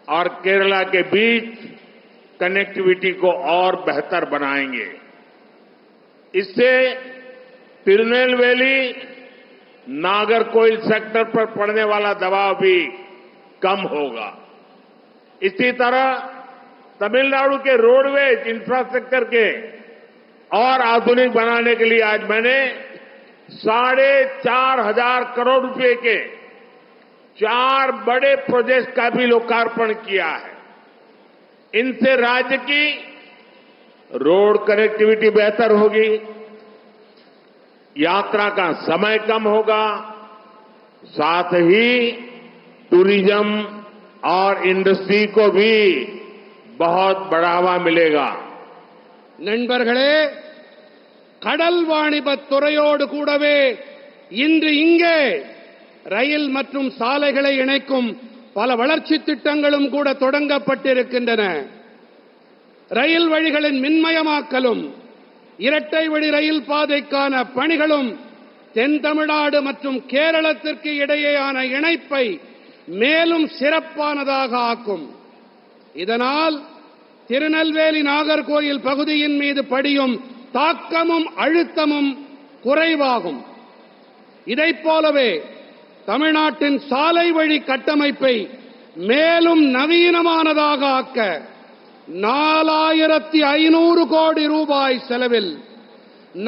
और केरला के बीच कनेक्टिविटी को और बेहतर बनाएंगे। इससे तिरुनेलवेली नागरकोइल सेक्टर पर पड़ने वाला दबाव भी कम होगा। इसी तरह तमिलनाडु के रोडवेज इंफ्रास्ट्रक्चर के और आधुनिक बनाने के लिए आज मैंने 4,500 करोड़ रुपए के 4 बड़े प्रोजेक्ट का भी लोकार्पण किया है। इनसे राज्य की रोड कनेक्टिविटी बेहतर होगी, यात्रा का समय कम होगा, साथ ही टूरिज्म और इंडस्ट्री को भी बहुत बढ़ावा मिलेगा। நண்பர்களே, கடல் வாணிபத் துறையோடு கூடவே இன்று இங்கே ரயில் மற்றும் சாலைகளை இணைக்கும் பல வளர்ச்சி திட்டங்களும் கூட தொடங்கப்பட்டிருக்கின்றன. ரயில் வழிகளின் மின்மயமாக்கலும் இரட்டை வழி ரயில் பாதைக்கான பணிகளும் தென் தமிழ்நாடு மற்றும் கேரளத்திற்கு இடையேயான இணைப்பை மேலும் சிறப்பானதாக ஆக்கும். இதனால் திருநெல்வேலி நாகர்கோயில் பகுதியின் மீது படியும் தாக்கமும் அழுத்தமும் குறைவாகும். இதைப் போலவே தமிழ்நாட்டின் சாலை வழி கட்டமைப்பை மேலும் நவீனமானதாக ஆக்க 4,500 கோடி ரூபாய் செலவில்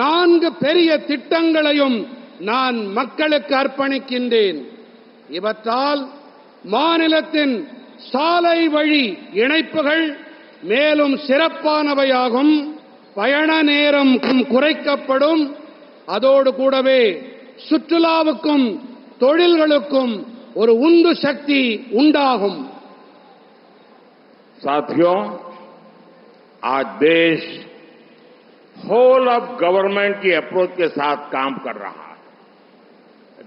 4 பெரிய திட்டங்களையும் நான் மக்களுக்கு அர்ப்பணிக்கின்றேன். இவற்றால் மாநிலத்தின் சாலை வழி இணைப்புகள் மேலும் சிறப்பானவையாகும், பயண நேரம் குறைக்கப்படும், அதோடு கூடவே சுற்றுலாவுக்கும் தொழில்களுக்கும் ஒரு உந்து சக்தி உண்டாகும். साथियों, आज देश होल ऑफ गवर्नमेंट की अप्रोच के साथ काम कर रहा है।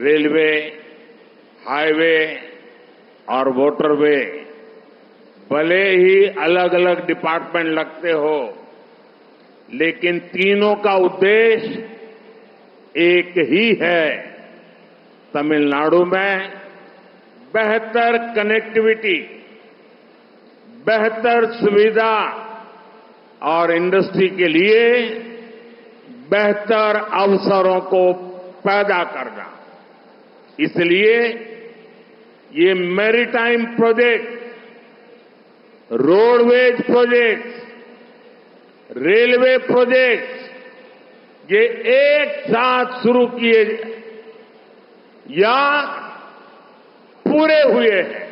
रेलवे, हाईवे और वाटरवे भले ही अलग अलग डिपार्टमेंट लगते हो, लेकिन तीनों का उद्देश्य एक ही है। तमिलनाडु में बेहतर कनेक्टिविटी, बेहतर सुविधा और इंडस्ट्री के लिए बेहतर अवसरों को पैदा करना। इसलिए ये maritime project, roadways projects, railway projects ये एक साथ शुरू किए या पूरे हुए हैं।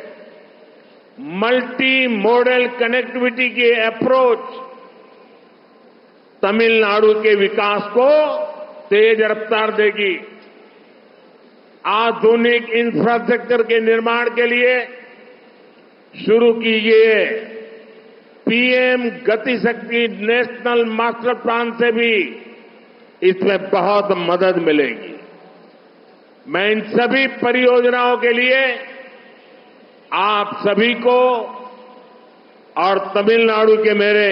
मल्टी मॉडल कनेक्टिविटी की अप्रोच तमिलनाडु के विकास को तेज रफ्तार देगी। आधुनिक इंफ्रास्ट्रक्चर के निर्माण के लिए शुरू की गई पीएम गति शक्ति नेशनल मास्टर प्लान से भी इसमें बहुत मदद मिलेगी। मैं इन सभी परियोजनाओं के लिए आप सभी को और तमिलनाडु के मेरे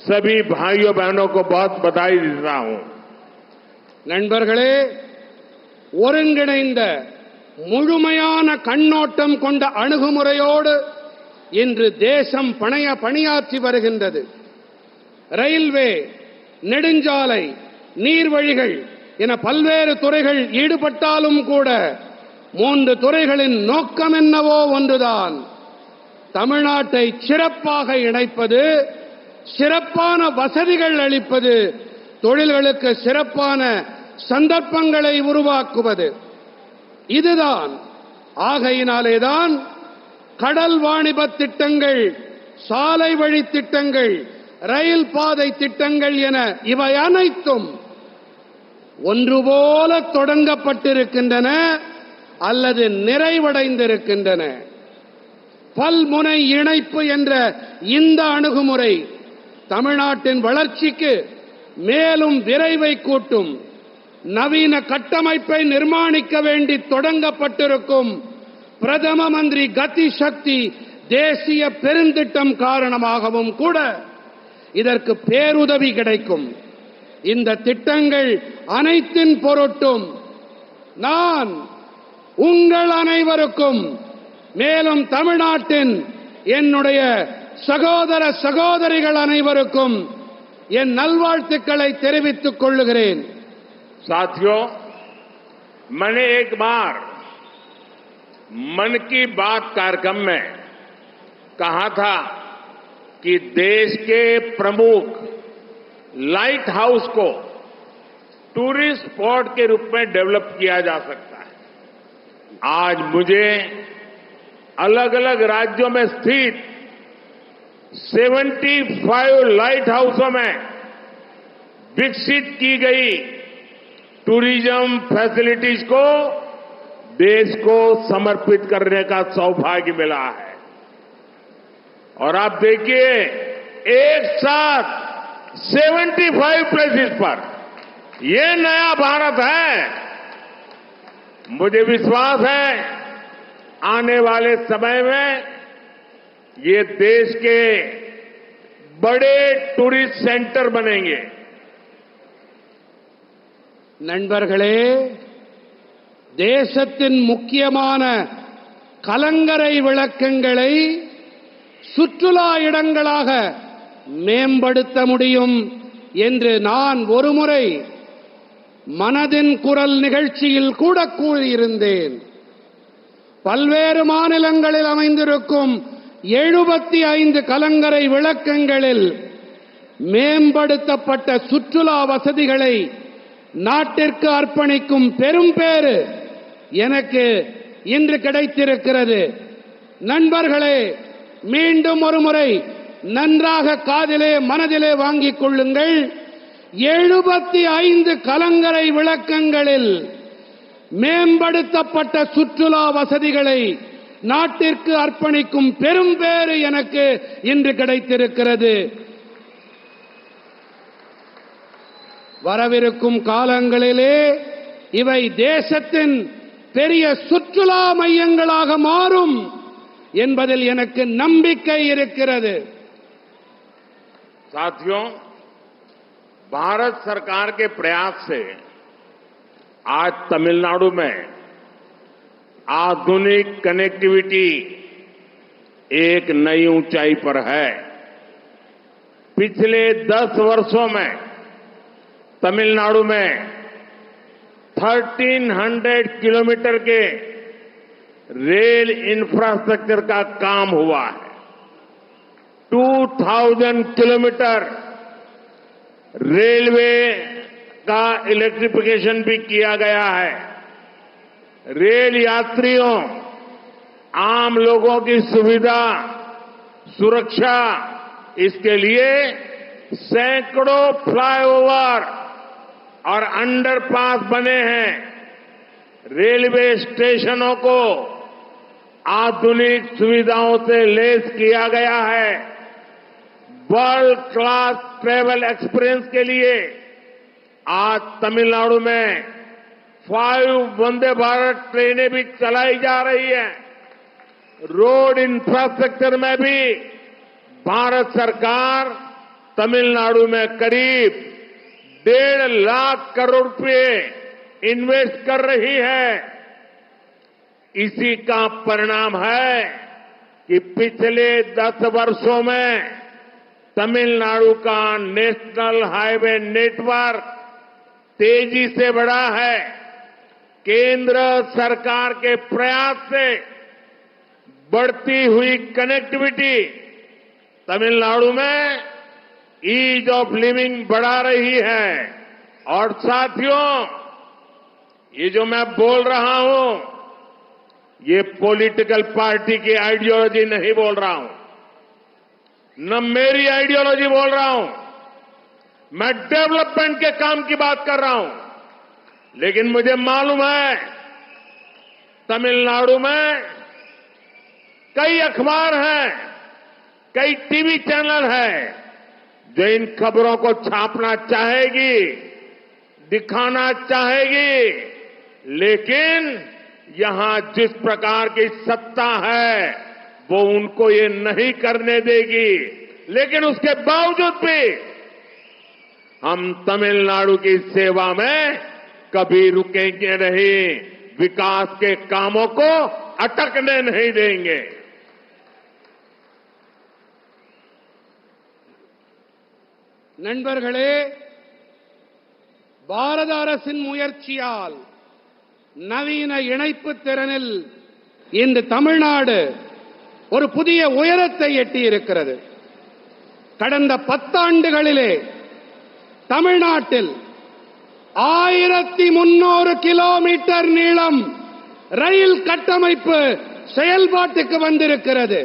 सभी भाइयों बहनों को बहुत बधाई देता हूं। நண்பர்களே, ஒருங்கிணைந்த முழுமையான கண்ணோட்டம் கொண்ட அணுகுமுறையோடு இன்று தேசம் பணியாற்றி வருகின்றது. ரயில்வே, நெடுஞ்சாலை, நீர்வழிகள் என பல்வேறு துறைகள் ஈடுபட்டாலும் கூட 3 துறைகளின் நோக்கம் என்னவோ ஒன்றுதான். தமிழ்நாட்டை சிறப்பாக இணைப்பது, சிறப்பான வசதிகள் அளிப்பது, தொழில்களுக்கு சிறப்பான சந்தர்ப்பங்களை உருவாக்குவது. இதுதான். ஆகையினாலேதான் கடல் வாணிபத் திட்டங்கள், சாலை வழி திட்டங்கள், ரயில் பாதை திட்டங்கள் என இவை அனைத்தும் ஒன்றுபோல தொடங்கப்பட்டிருக்கின்றன அல்லது நிறைவடைந்திருக்கின்றன. பல்முனை இணைப்பு என்ற இந்த அணுகுமுறை தமிழ்நாட்டின் வளர்ச்சிக்கு மேலும் விரைவை கூட்டும். நவீன கட்டமைப்பை நிர்மாணிக்க வேண்டி தொடங்கப்பட்டிருக்கும் பிரதம மந்திரி கதி சக்தி தேசிய பெருந்திட்டம் காரணமாகவும் கூட இதற்கு பேருதவி கிடைக்கும். இந்த திட்டங்கள் அனைத்தின் பொருட்டும் நான் உங்கள் அனைவருக்கும், மேலும் தமிழ்நாட்டின் என்னுடைய சகோதர சகோதரிகள் அனைவருக்கும் என் நல்வாழ்த்துக்களை தெரிவித்துக் கொள்ளுகிறேன். साथियों, मैंने एक बार मन की बात कार्यक्रम में कहा था कि देश के प्रमुख लाइट हाउस को टूरिस्ट स्पॉट के रूप में डेवलप किया जा सकता है. आज मुझे अलग अलग राज्यों में स्थित 75 लाइट हाउसों में विकसित की गई टूरिज्म फैसिलिटीज को देश को समर्पित करने का सौभाग्य मिला है. और आप देखिए, एक साथ 75 प्लेसेस पर ये नया भारत है. मुझे विश्वास है आने वाले समय में ये देश के बड़े टूरिस्ट सेंटर बनेंगे. நண்பர்களே, தேசத்தின் முக்கியமான கலங்கரை விளக்கங்களை சுற்றுலா இடங்களாக மேம்படுத்த முடியும் என்று நான் ஒருமுறை மனதின் குரல் நிகழ்ச்சியில் கூட கூறியிருந்தேன். பல்வேறு மாநிலங்களில் அமைந்திருக்கும் 75 கலங்கரை விளக்கங்களில் மேம்படுத்தப்பட்ட சுற்றுலா வசதிகளை நாட்டிற்கு அர்ப்பணிக்கும் பெரும் பேறு எனக்கு இன்று கிடைத்திருக்கிறது. நண்பர்களே, மீண்டும் ஒருமுறை நன்றாக காதிலே மனதிலே வாங்கிக் கொள்ளுங்கள். 75 கலங்கரை விளக்கங்களில் மேம்படுத்தப்பட்ட சுற்றுலா வசதிகளை நாட்டிற்கு அர்ப்பணிக்கும் பெரும் பேறு எனக்கு இன்று கிடைத்திருக்கிறது. வரவிருக்கும் காலங்களிலே இவை தேசத்தின் பெரிய சுற்றுலா மையங்களாக மாறும் என்பதில் எனக்கு நம்பிக்கை இருக்கிறது. साथियों, भारत सरकार के प्रयास से आज तमिलनाडु में आधुनिक कनेक्टिविटी एक नई ऊंचाई पर है. पिछले 10 वर्षों में तमिलनाडु में 1300 किलोमीटर के रेल इंफ्रास्ट्रक्चर का काम हुआ है. 2000 किलोमीटर रेलवे का इलेक्ट्रिफिकेशन भी किया गया है. रेल यात्रियों, आम लोगों की सुविधा, सुरक्षा, इसके लिए सैकड़ों फ्लाईओवर और अंडरपास बने हैं. रेलवे स्टेशनों को आधुनिक सुविधाओं से लैस किया गया है. वर्ल्ड क्लास ट्रैवल एक्सपीरियंस के लिए आज तमिलनाडु में 5 वंदे भारत ट्रेनें भी चलाई जा रही है. रोड इंफ्रास्ट्रक्चर में भी भारत सरकार तमिलनाडु में करीब 1.5 लाख करोड़ रुपए इन्वेस्ट कर रही है. इसी का परिणाम है कि पिछले 10 वर्षों में तमिलनाडु का नेशनल हाईवे नेटवर्क तेजी से बढ़ा है. केंद्र सरकार के प्रयास से बढ़ती हुई कनेक्टिविटी तमिलनाडु में ईज ऑफ लिविंग बढ़ा रही है. और साथियों, ये जो मैं बोल रहा हूं, ये पॉलिटिकल पार्टी की आइडियोलॉजी नहीं बोल रहा हूं, न मेरी आइडियोलॉजी बोल रहा हूं. मैं डेवलपमेंट के काम की बात कर रहा हूं. लेकिन मुझे मालूम है तमिलनाडु में कई अखबार हैं, कई टीवी चैनल हैं जो इन खबरों को छापना चाहेगी, दिखाना चाहेगी, लेकिन यहां जिस प्रकार की सत्ता है वो उनको ये नहीं करने देगी। लेकिन उसके बावजूद भी हम तमिलनाडु की सेवा में कभी रुकेंगे नहीं, विकास के कामों को अटकने नहीं देंगे। நண்பர்களே, பாரத அரசின் முயற்சியால் நவீன இணைப்பு திறனில் இன்று தமிழ்நாடு ஒரு புதிய உயரத்தை எட்டியிருக்கிறது. கடந்த 10 ஆண்டுகளிலே தமிழ்நாட்டில் 1300 கிலோமீட்டர் நீளம் ரயில் கட்டமைப்பு செயல்பாட்டுக்கு வந்திருக்கிறது.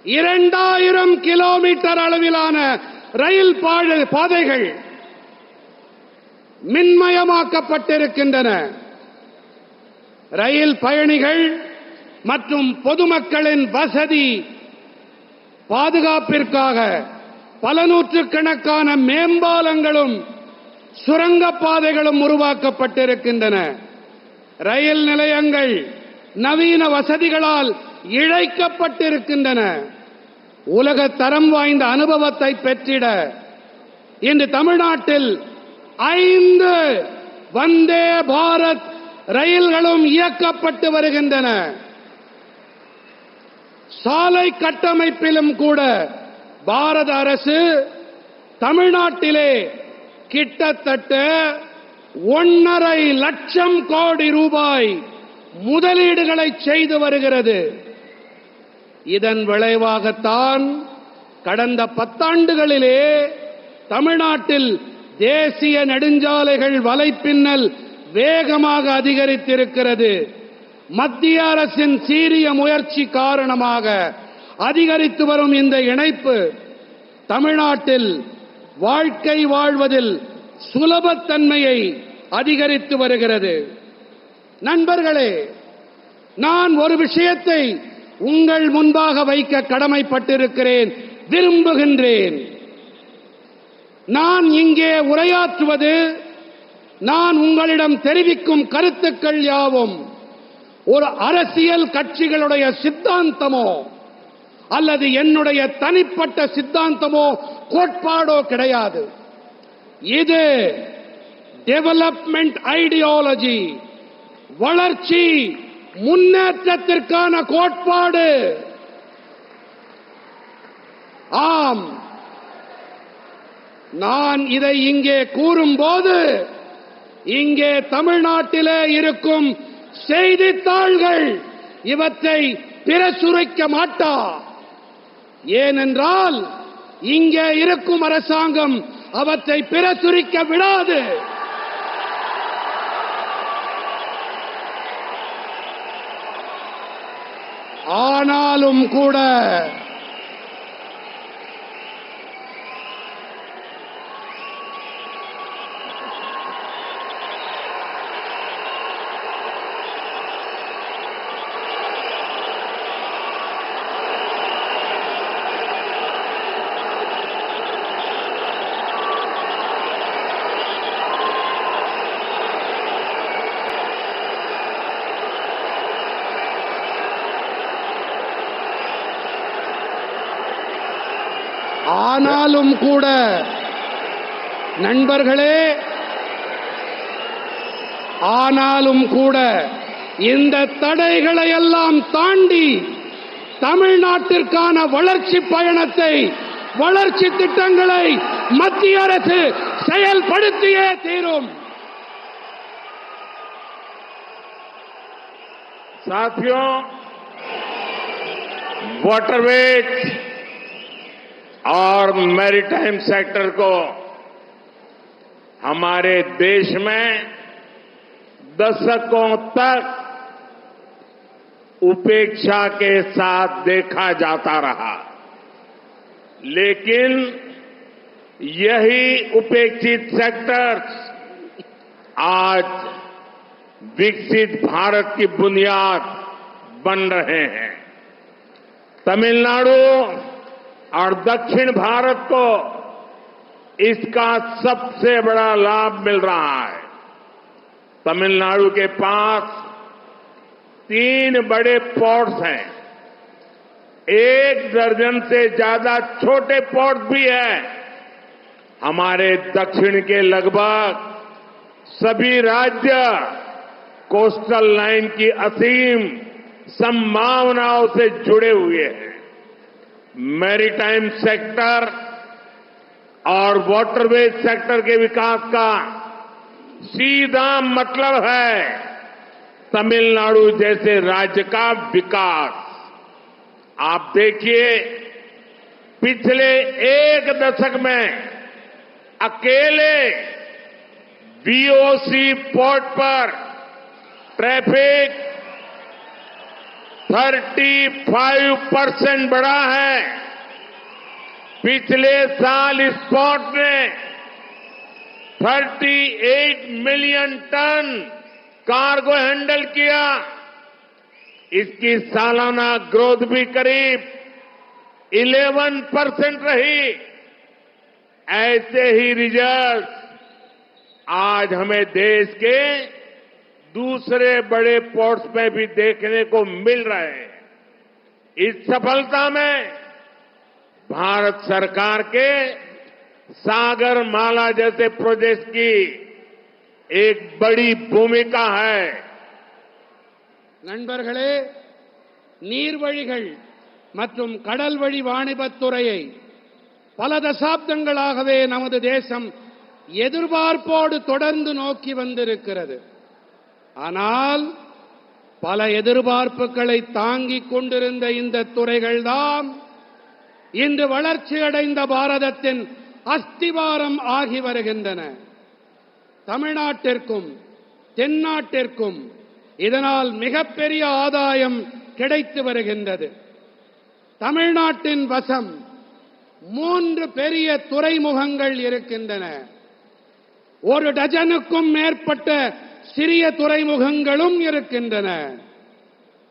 2000 கிலோமீட்டர் அளவிலான ரயில் பாதைகள் மின்மயமாக்கப்பட்டிருக்கின்றன. ரயில் பயணிகள் மற்றும் பொதுமக்களின் வசதி பாதுகாப்பிற்காக பல நூற்றுக்கணக்கான மேம்பாலங்களும் சுரங்கப்பாதைகளும் உருவாக்கப்பட்டிருக்கின்றன. ரயில் நிலையங்கள் நவீன வசதிகளால் இழைக்கப்பட்டிருக்கின்றன. உலக தரம் வாய்ந்த அனுபவத்தை பெற்றிட இன்று தமிழ்நாட்டில் 5 வந்தே பாரத் ரயில்களும் இயக்கப்பட்டு வருகின்றன. சாலை கட்டமைப்பிலும் கூட பாரத அரசு தமிழ்நாட்டிலே கிட்டத்தட்ட 1.5 லட்சம் கோடி ரூபாய் முதலீடுகளை செய்து வருகிறது. இதன் விளைவாகத்தான் கடந்த 10 ஆண்டுகளிலே தமிழ்நாட்டில் தேசிய நெடுஞ்சாலைகள் வலைப்பின்னல் வேகமாக அதிகரித்திருக்கிறது. மத்திய அரசின் சீரிய முயற்சி காரணமாக அதிகரித்து வரும் இந்த இணைப்பு தமிழ்நாட்டில் வாழ்க்கை வாழ்வதில் சுலபத்தன்மையை அதிகரித்து வருகிறது. நண்பர்களே, நான் ஒரு விஷயத்தை உங்கள் முன்பாக வைக்க கடமைப்பட்டிருக்கிறேன், விரும்புகின்றேன். நான் இங்கே உரையாற்றுவது, நான் உங்களிடம் தெரிவிக்கும் கருத்துக்கள் யாவும் ஒரு அரசியல் கட்சிகளுடைய சித்தாந்தமோ அல்லது என்னுடைய தனிப்பட்ட சித்தாந்தமோ கோட்பாடோ கிடையாது. இது டெவலப்மெண்ட் ஐடியாலஜி, வளர்ச்சி முன்னேற்றத்திற்கான கோட்பாடு. ஆம், நான் இதை இங்கே கூறும்போது இங்கே தமிழ்நாட்டிலே இருக்கும் செய்தித்தாள்கள் இவற்றை பிரசுரிக்க மாட்டா. ஏனென்றால் இங்கே இருக்கும் அரசாங்கம் அவற்றை பிரசுரிக்க விடாது. ஆனாலும் கூட நண்பர்களே, ஆனாலும் கூட இந்த தடைகளை எல்லாம் தாண்டி தமிழ்நாட்டிற்கான வளர்ச்சி பயணத்தை, வளர்ச்சி திட்டங்களை மத்திய அரசு செயல்படுத்தியே தீரும். साथियों, वाटरवेज और मैरीटाइम सेक्टर को हमारे देश में दशकों तक उपेक्षा के साथ देखा जाता रहा, लेकिन यही उपेक्षित सेक्टर्स आज विकसित भारत की बुनियाद बन रहे हैं। तमिलनाडु और दक्षिण भारत को इसका सबसे बड़ा लाभ मिल रहा है। तमिलनाडु के पास 3 बड़े पोर्ट्स हैं, 1 दर्जन से ज्यादा छोटे पोर्ट भी हैं। हमारे दक्षिण के लगभग सभी राज्य कोस्टल लाइन की असीम संभावनाओं से जुड़े हुए हैं। मैरीटाइम सेक्टर और वाटरवेज सेक्टर के विकास का सीधा मतलब है तमिलनाडु जैसे राज्य का विकास। आप देखिए, पिछले 1 दशक में अकेले बीओसी पोर्ट पर ट्रैफिक 35% बढ़ा है। पिछले साल इस पोर्ट ने 38 मिलियन टन कार्गो हैंडल किया। इसकी सालाना ग्रोथ भी करीब 11% रही। ऐसे ही रिजल्ट आज हमें देश के दूसरे बड़े पोर्ट्स में भी देखने को मिल रहे हैं। इस सफलता में भारत सरकार के सागर माला जैसे प्रोजेक्ट की एक बड़ी भूमिका है। நண்பர்களே, நீர்வழிகள் மற்றும் கடல் வழி வாணிபத் துறையை பல தசாப்தங்களாகவே நமது தேசம் எதிர்பார்ப்போடு தொடர்ந்து நோக்கி வந்திருக்கிறது. ஆனால் பல எதிர்பார்ப்புகளை தாங்கிக் கொண்டிருந்த இந்த துறைகள்தான் இன்று வளர்ச்சியடைந்த பாரதத்தின் அஸ்திவாரம் ஆகி வருகின்றன. தமிழ்நாட்டிற்கும் தென்னாட்டிற்கும் இதனால் மிகப்பெரிய ஆதாயம் கிடைத்து வருகின்றது. தமிழ்நாட்டின் வசம் 3 பெரிய துறைமுகங்கள் இருக்கின்றன. 1 டஜனுக்கும் மேற்பட்ட சிறிய துறைமுகங்களும் இருக்கின்றன.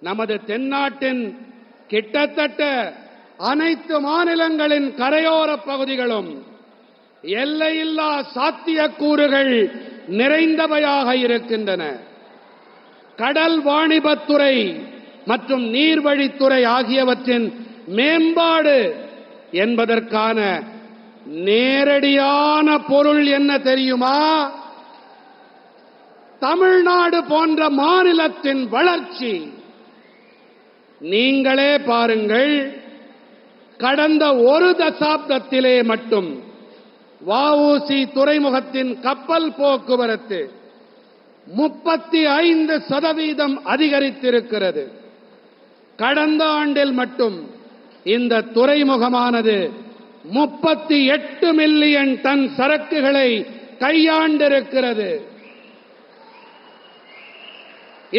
நமது தென்னாட்டின் கிட்டத்தட்ட அனைத்து மாநிலங்களின் கரையோர பகுதிகளும் எல்லையில்லா சாத்தியக்கூறுகள் நிறைந்தவையாக இருக்கின்றன. கடல் வாணிபத்துறை மற்றும் நீர்வழித்துறை ஆகியவற்றின் மேம்பாடு என்பதற்கான நேரடியான பொருள் என்ன தெரியுமா? தமிழ்நாடு போன்ற மாநிலத்தின் வளர்ச்சி. நீங்களே பாருங்கள், கடந்த 1 தசாப்தத்திலே மட்டும் வஉசி துறைமுகத்தின் கப்பல் போக்குவரத்து 35% அதிகரித்திருக்கிறது. கடந்த ஆண்டில் மட்டும் இந்த துறைமுகமானது 38 மில்லியன் டன் சரக்குகளை கையாண்டிருக்கிறது.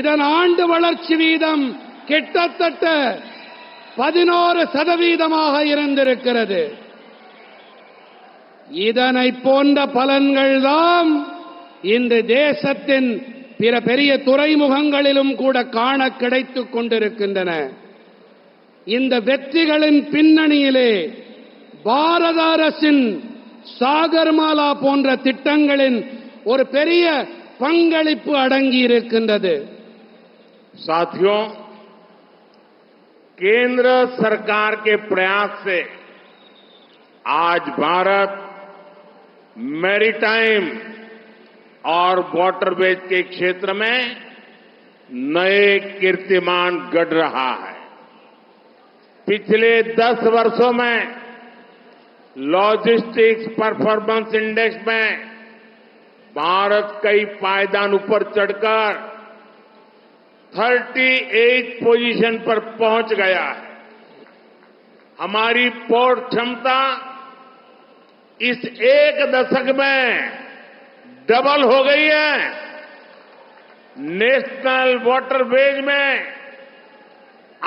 இதன் ஆண்டு வளர்ச்சி வீதம் கிட்டத்தட்ட 11% இருந்திருக்கிறது. இதனை போன்ற பலன்கள்தான் இந்த தேசத்தின் பிற பெரிய துறைமுகங்களிலும் கூட காண கிடைத்துக் கொண்டிருக்கின்றன. இந்த வெற்றிகளின் பின்னணியிலே பாரத அரசின் சாகர்மாலா போன்ற திட்டங்களின் ஒரு பெரிய பங்களிப்பு அடங்கி இருக்கின்றது. साथियों, केंद्र सरकार के प्रयास से आज भारत मैरीटाइम और वाटरवेज के क्षेत्र में नए कीर्तिमान गढ़ रहा है। पिछले 10 वर्षों में लॉजिस्टिक्स परफॉर्मेंस इंडेक्स में भारत कई पायदान ऊपर चढ़कर 38 पोजीशन पर पहुंच गया है। हमारी पोर्ट क्षमता इस 1 दशक में डबल हो गई है। नेशनल वाटरवेज में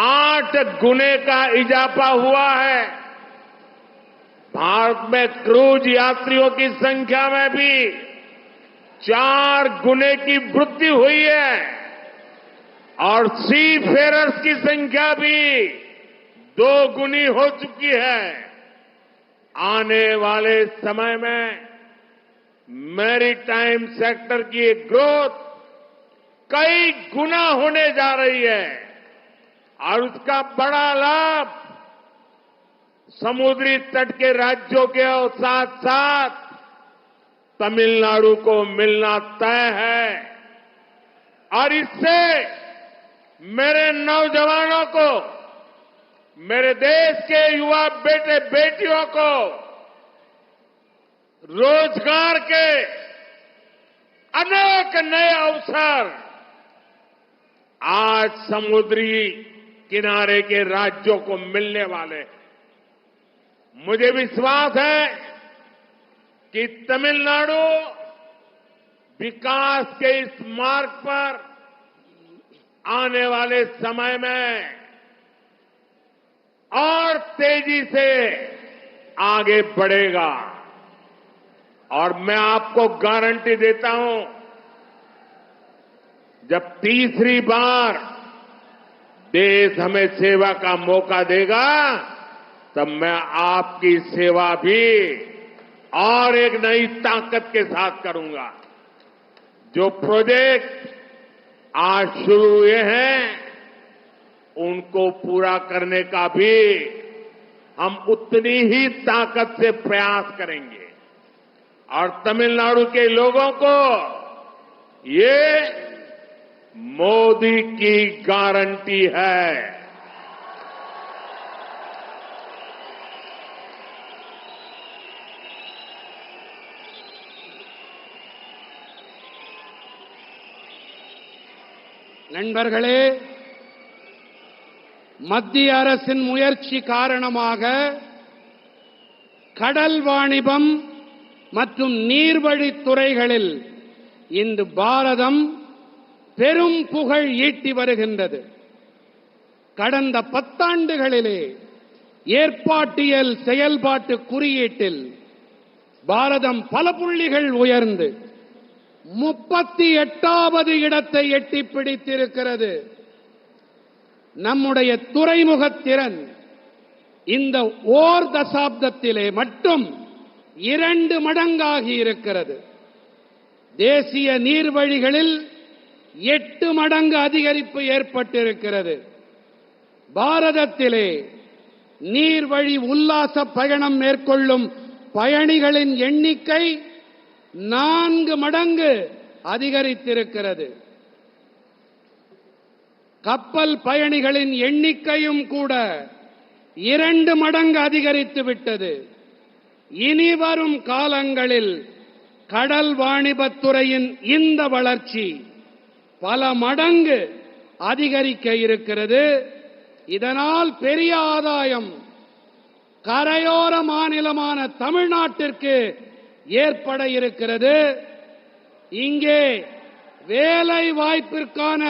8 गुने का इजाफा हुआ है। भारत में क्रूज यात्रियों की संख्या में भी 4 गुने की वृद्धि हुई है और सी फेरर्स की संख्या भी 2 गुनी हो चुकी है। आने वाले समय में मैरीटाइम सेक्टर की ग्रोथ कई गुना होने जा रही है और उसका बड़ा लाभ समुद्री तट के राज्यों के साथ साथ तमिलनाडु को मिलना तय है और इससे मेरे नौजवानों को, मेरे देश के युवा बेटे बेटियों को रोजगार के अनेक नए अवसर आज समुद्री किनारे के राज्यों को मिलने वाले हैं। मुझे विश्वास है कि तमिलनाडु विकास के इस मार्ग पर आने वाले समय में और तेजी से आगे बढ़ेगा और मैं आपको गारंटी देता हूं, जब तीसरी बार देश हमें सेवा का मौका देगा तब मैं आपकी सेवा भी और एक नई ताकत के साथ करूंगा। जो प्रोजेक्ट आज शुरू हुए हैं उनको पूरा करने का भी हम उतनी ही ताकत से प्रयास करेंगे और तमिलनाडु के लोगों को ये मोदी की गारंटी है। நண்பர்களே, மத்திய அரசின் முயற்சி காரணமாக கடல் வாணிபம் மற்றும் நீர்வழித் துறைகளில் இன்று பாரதம் பெரும் புகழ் ஈட்டி வருகின்றது. கடந்த 10 ஆண்டுகளிலே ஏற்பாட்டியல் செயல்பாட்டு குறியீட்டில் பாரதம் பல புள்ளிகள் உயர்ந்து 38வது இடத்தை எட்டி பிடித்திருக்கிறது. நம்முடைய துறைமுகத் திறன் இந்த ஓர் தசாப்தத்திலே மட்டும் 2 மடங்காகி இருக்கிறது. தேசிய நீர்வழிகளில் 8 மடங்கு அதிகரிப்பு ஏற்பட்டிருக்கிறது. பாரதத்திலே நீர்வழி உல்லாச பயணம் மேற்கொள்ளும் பயணிகளின் எண்ணிக்கை 4 மடங்கு அதிகரித்திருக்கிறது. கப்பல் பயணிகளின் எண்ணிக்கையும் கூட 2 மடங்கு அதிகரித்து விட்டது. இனி வரும் காலங்களில் கடல் வாணிபத்துறையின் இந்த வளர்ச்சி பல மடங்கு அதிகரிக்க இருக்கிறது. இதனால் பெரிய ஆதாயம் கரையோர மாநிலமான தமிழ்நாட்டிற்கு ஏற்பட இருக்கிறது. இங்கே வேலை வாய்ப்பிற்கான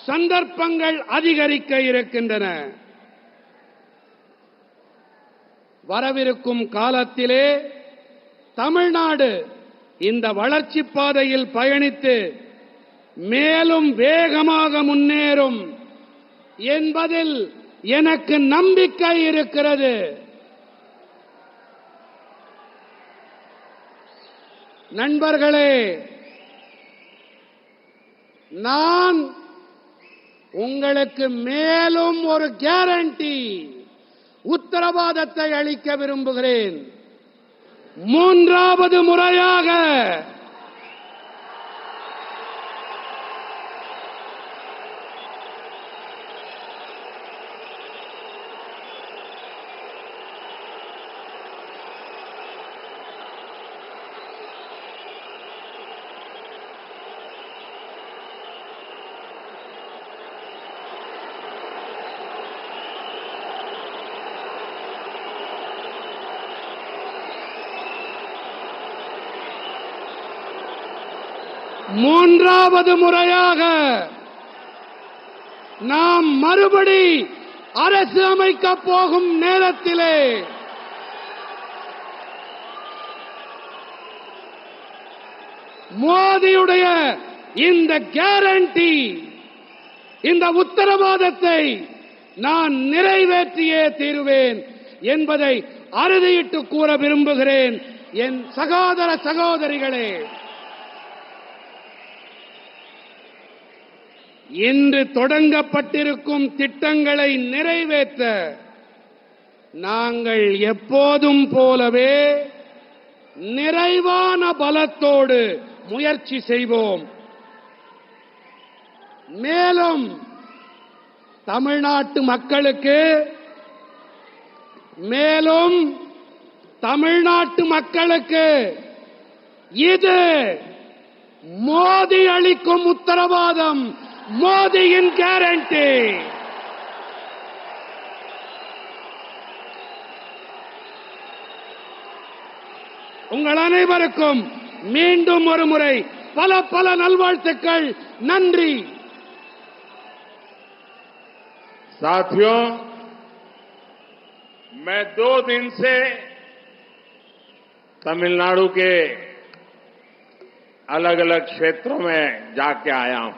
சந்தர்ப்பங்கள் அதிகரிக்க இருக்கின்றன. வரவிருக்கும் காலத்திலே தமிழ்நாடு இந்த வளர்ச்சி பாதையில் பயணித்து மேலும் வேகமாக முன்னேறும் என்பதில் எனக்கு நம்பிக்கை இருக்கிறது. நண்பர்களே, நான் உங்களுக்கு மேலும் ஒரு கேரண்டி, உத்தரவாதத்தை அளிக்க விரும்புகிறேன். 3வது முறையாக நாம் மறுபடி அரசு அமைக்கப் போகும் நேரத்திலே மோடியுடைய இந்த கேரண்டி, இந்த உத்தரவாதத்தை நான் நிறைவேற்றியே தீருவேன் என்பதை அறுதியிட்டு கூற விரும்புகிறேன். என் சகோதர சகோதரிகளே, இன்று தொடங்கப்பட்டிருக்கும் திட்டங்களை நிறைவேற்ற நாங்கள் எப்போதும் போலவே நிறைவான பலத்தோடு முயற்சி செய்வோம். மேலும் தமிழ்நாட்டு மக்களுக்கு இது மோடி அளிக்கும் உத்தரவாதம், மோடியின் கேரண்டி. உங்கள் அனைவருக்கும் மீண்டும் ஒரு முறை பல பல நல்வாழ்த்துக்கள். நன்றி. साथियों, मैं 2 दिन से तमिलनाडु के अलग अलग क्षेत्रों में जाके आया हूं.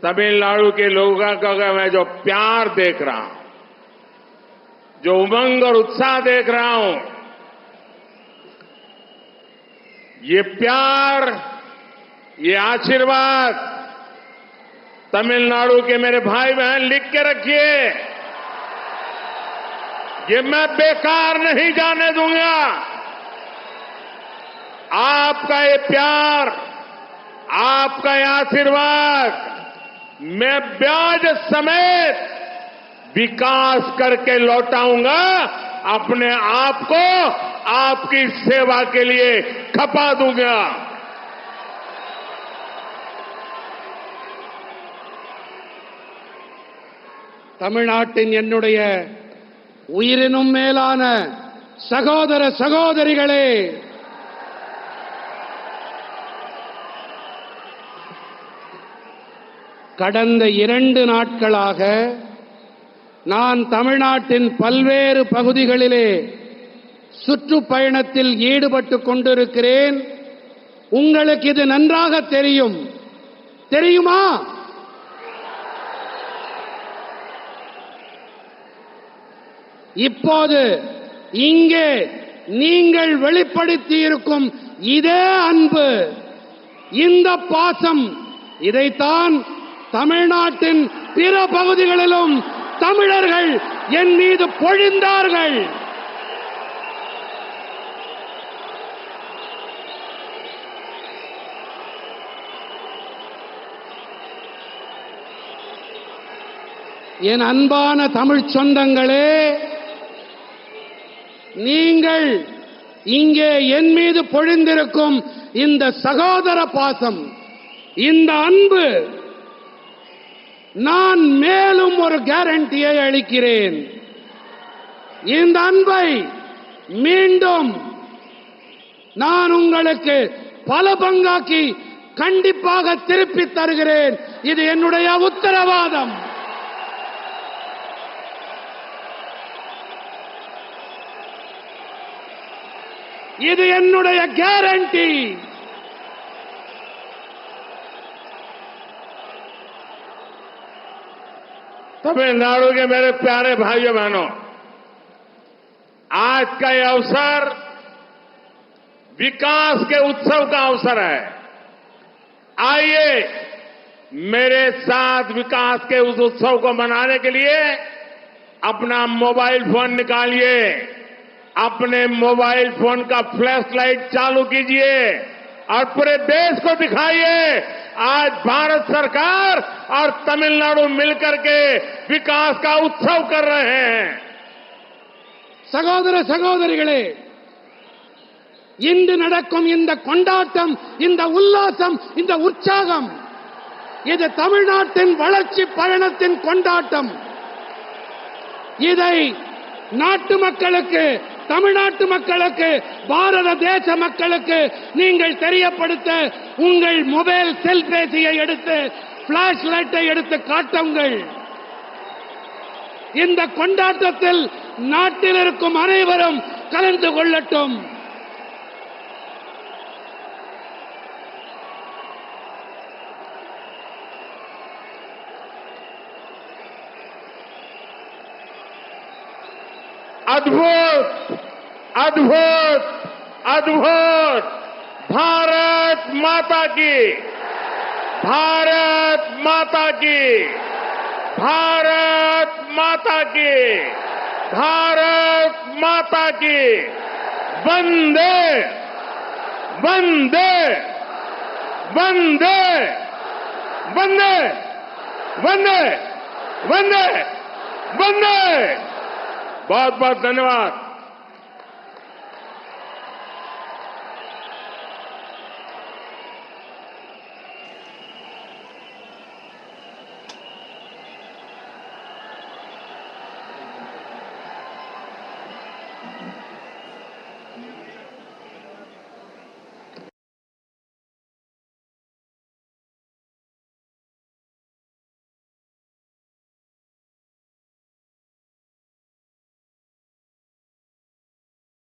तमिलनाडु के लोगों का मैं जो प्यार देख रहा हूं, जो उमंग और उत्साह देख रहा हूं, ये प्यार, ये आशीर्वाद तमिलनाडु के मेरे भाई बहन लिख के रखिए, ये मैं बेकार नहीं जाने दूंगा. आपका ये प्यार, आपका ये आशीर्वाद मैं ब्याज समेत विकास करके लौटाऊंगा. अपने आप को आपकी सेवा के लिए खपा दूंगा. தமிழ்நாட்டின் என்னுடைய உயிரினும் மேலான சகோதர சகோதரிகளே, கடந்த 2 நாட்களாக நான் தமிழ்நாட்டின் பல்வேறு பகுதிகளிலே சுற்றுப்பயணத்தில் ஈடுபட்டுக் கொண்டிருக்கிறேன். உங்களுக்கு இது நன்றாக தெரியுமா? இப்போது இங்கே நீங்கள் வெளிப்படுத்தி இருக்கும் இதே அன்பு, இந்த பாசம், இதைத்தான் தமிழ்நாட்டின் பிற பகுதிகளிலும் தமிழர்கள் என் மீது பொழிந்தார்கள். என் அன்பான தமிழ்ச் சொந்தங்களே, நீங்கள் இங்கே என் மீது பொழிந்திருக்கும் இந்த சகோதர பாசம், இந்த அன்பு, நான் மேலும் ஒரு கேரண்டியை அளிக்கிறேன். இந்த அன்பை மீண்டும் நான் உங்களுக்கு பல பங்காக்கி கண்டிப்பாக திருப்பித் தருகிறேன். இது என்னுடைய உத்தரவாதம். இது என்னுடைய கேரண்டி. तमिलनाडु के मेरे प्यारे भाइयों बहनों, आज का यह अवसर विकास के उत्सव का अवसर है. आइए मेरे साथ विकास के उस उत्सव को मनाने के लिए अपना मोबाइल फोन निकालिए, अपने मोबाइल फोन का फ्लैश लाइट चालू कीजिए और पूरे देश को दिखाइए आज भारत सरकार और तमिलनाडु मिलकर के विकास का उत्सव कर रहे हैं. சகோதர சகோதரிகளே, இன்று நடக்கும் இந்த கொண்டாட்டம், இந்த உல்லாசம், இந்த உற்சாகம், இது தமிழ்நாட்டின் வளர்ச்சி பயணத்தின் கொண்டாட்டம். இதை நாட்டு மக்களுக்கு, தமிழ்நாட்டு மக்களுக்கு, பாரத தேச மக்களுக்கு நீங்கள் தெரியப்படுத்த உங்கள் மொபைல் செல்பேசியை எடுத்து, பிளாஷ் லைட்டை எடுத்து காட்டுங்கள். இந்த கொண்டாட்டத்தில் நாட்டில் இருக்கும் அனைவரும் கலந்து கொள்ளட்டும். अद्भुत अद्भुत अद्भुत। भारत माता की, भारत माता की, भारत माता की, भारत माता की। वंदे वंदे वंदे वंदे वंदे वंदे वंदे। बहुत बहुत धन्यवाद।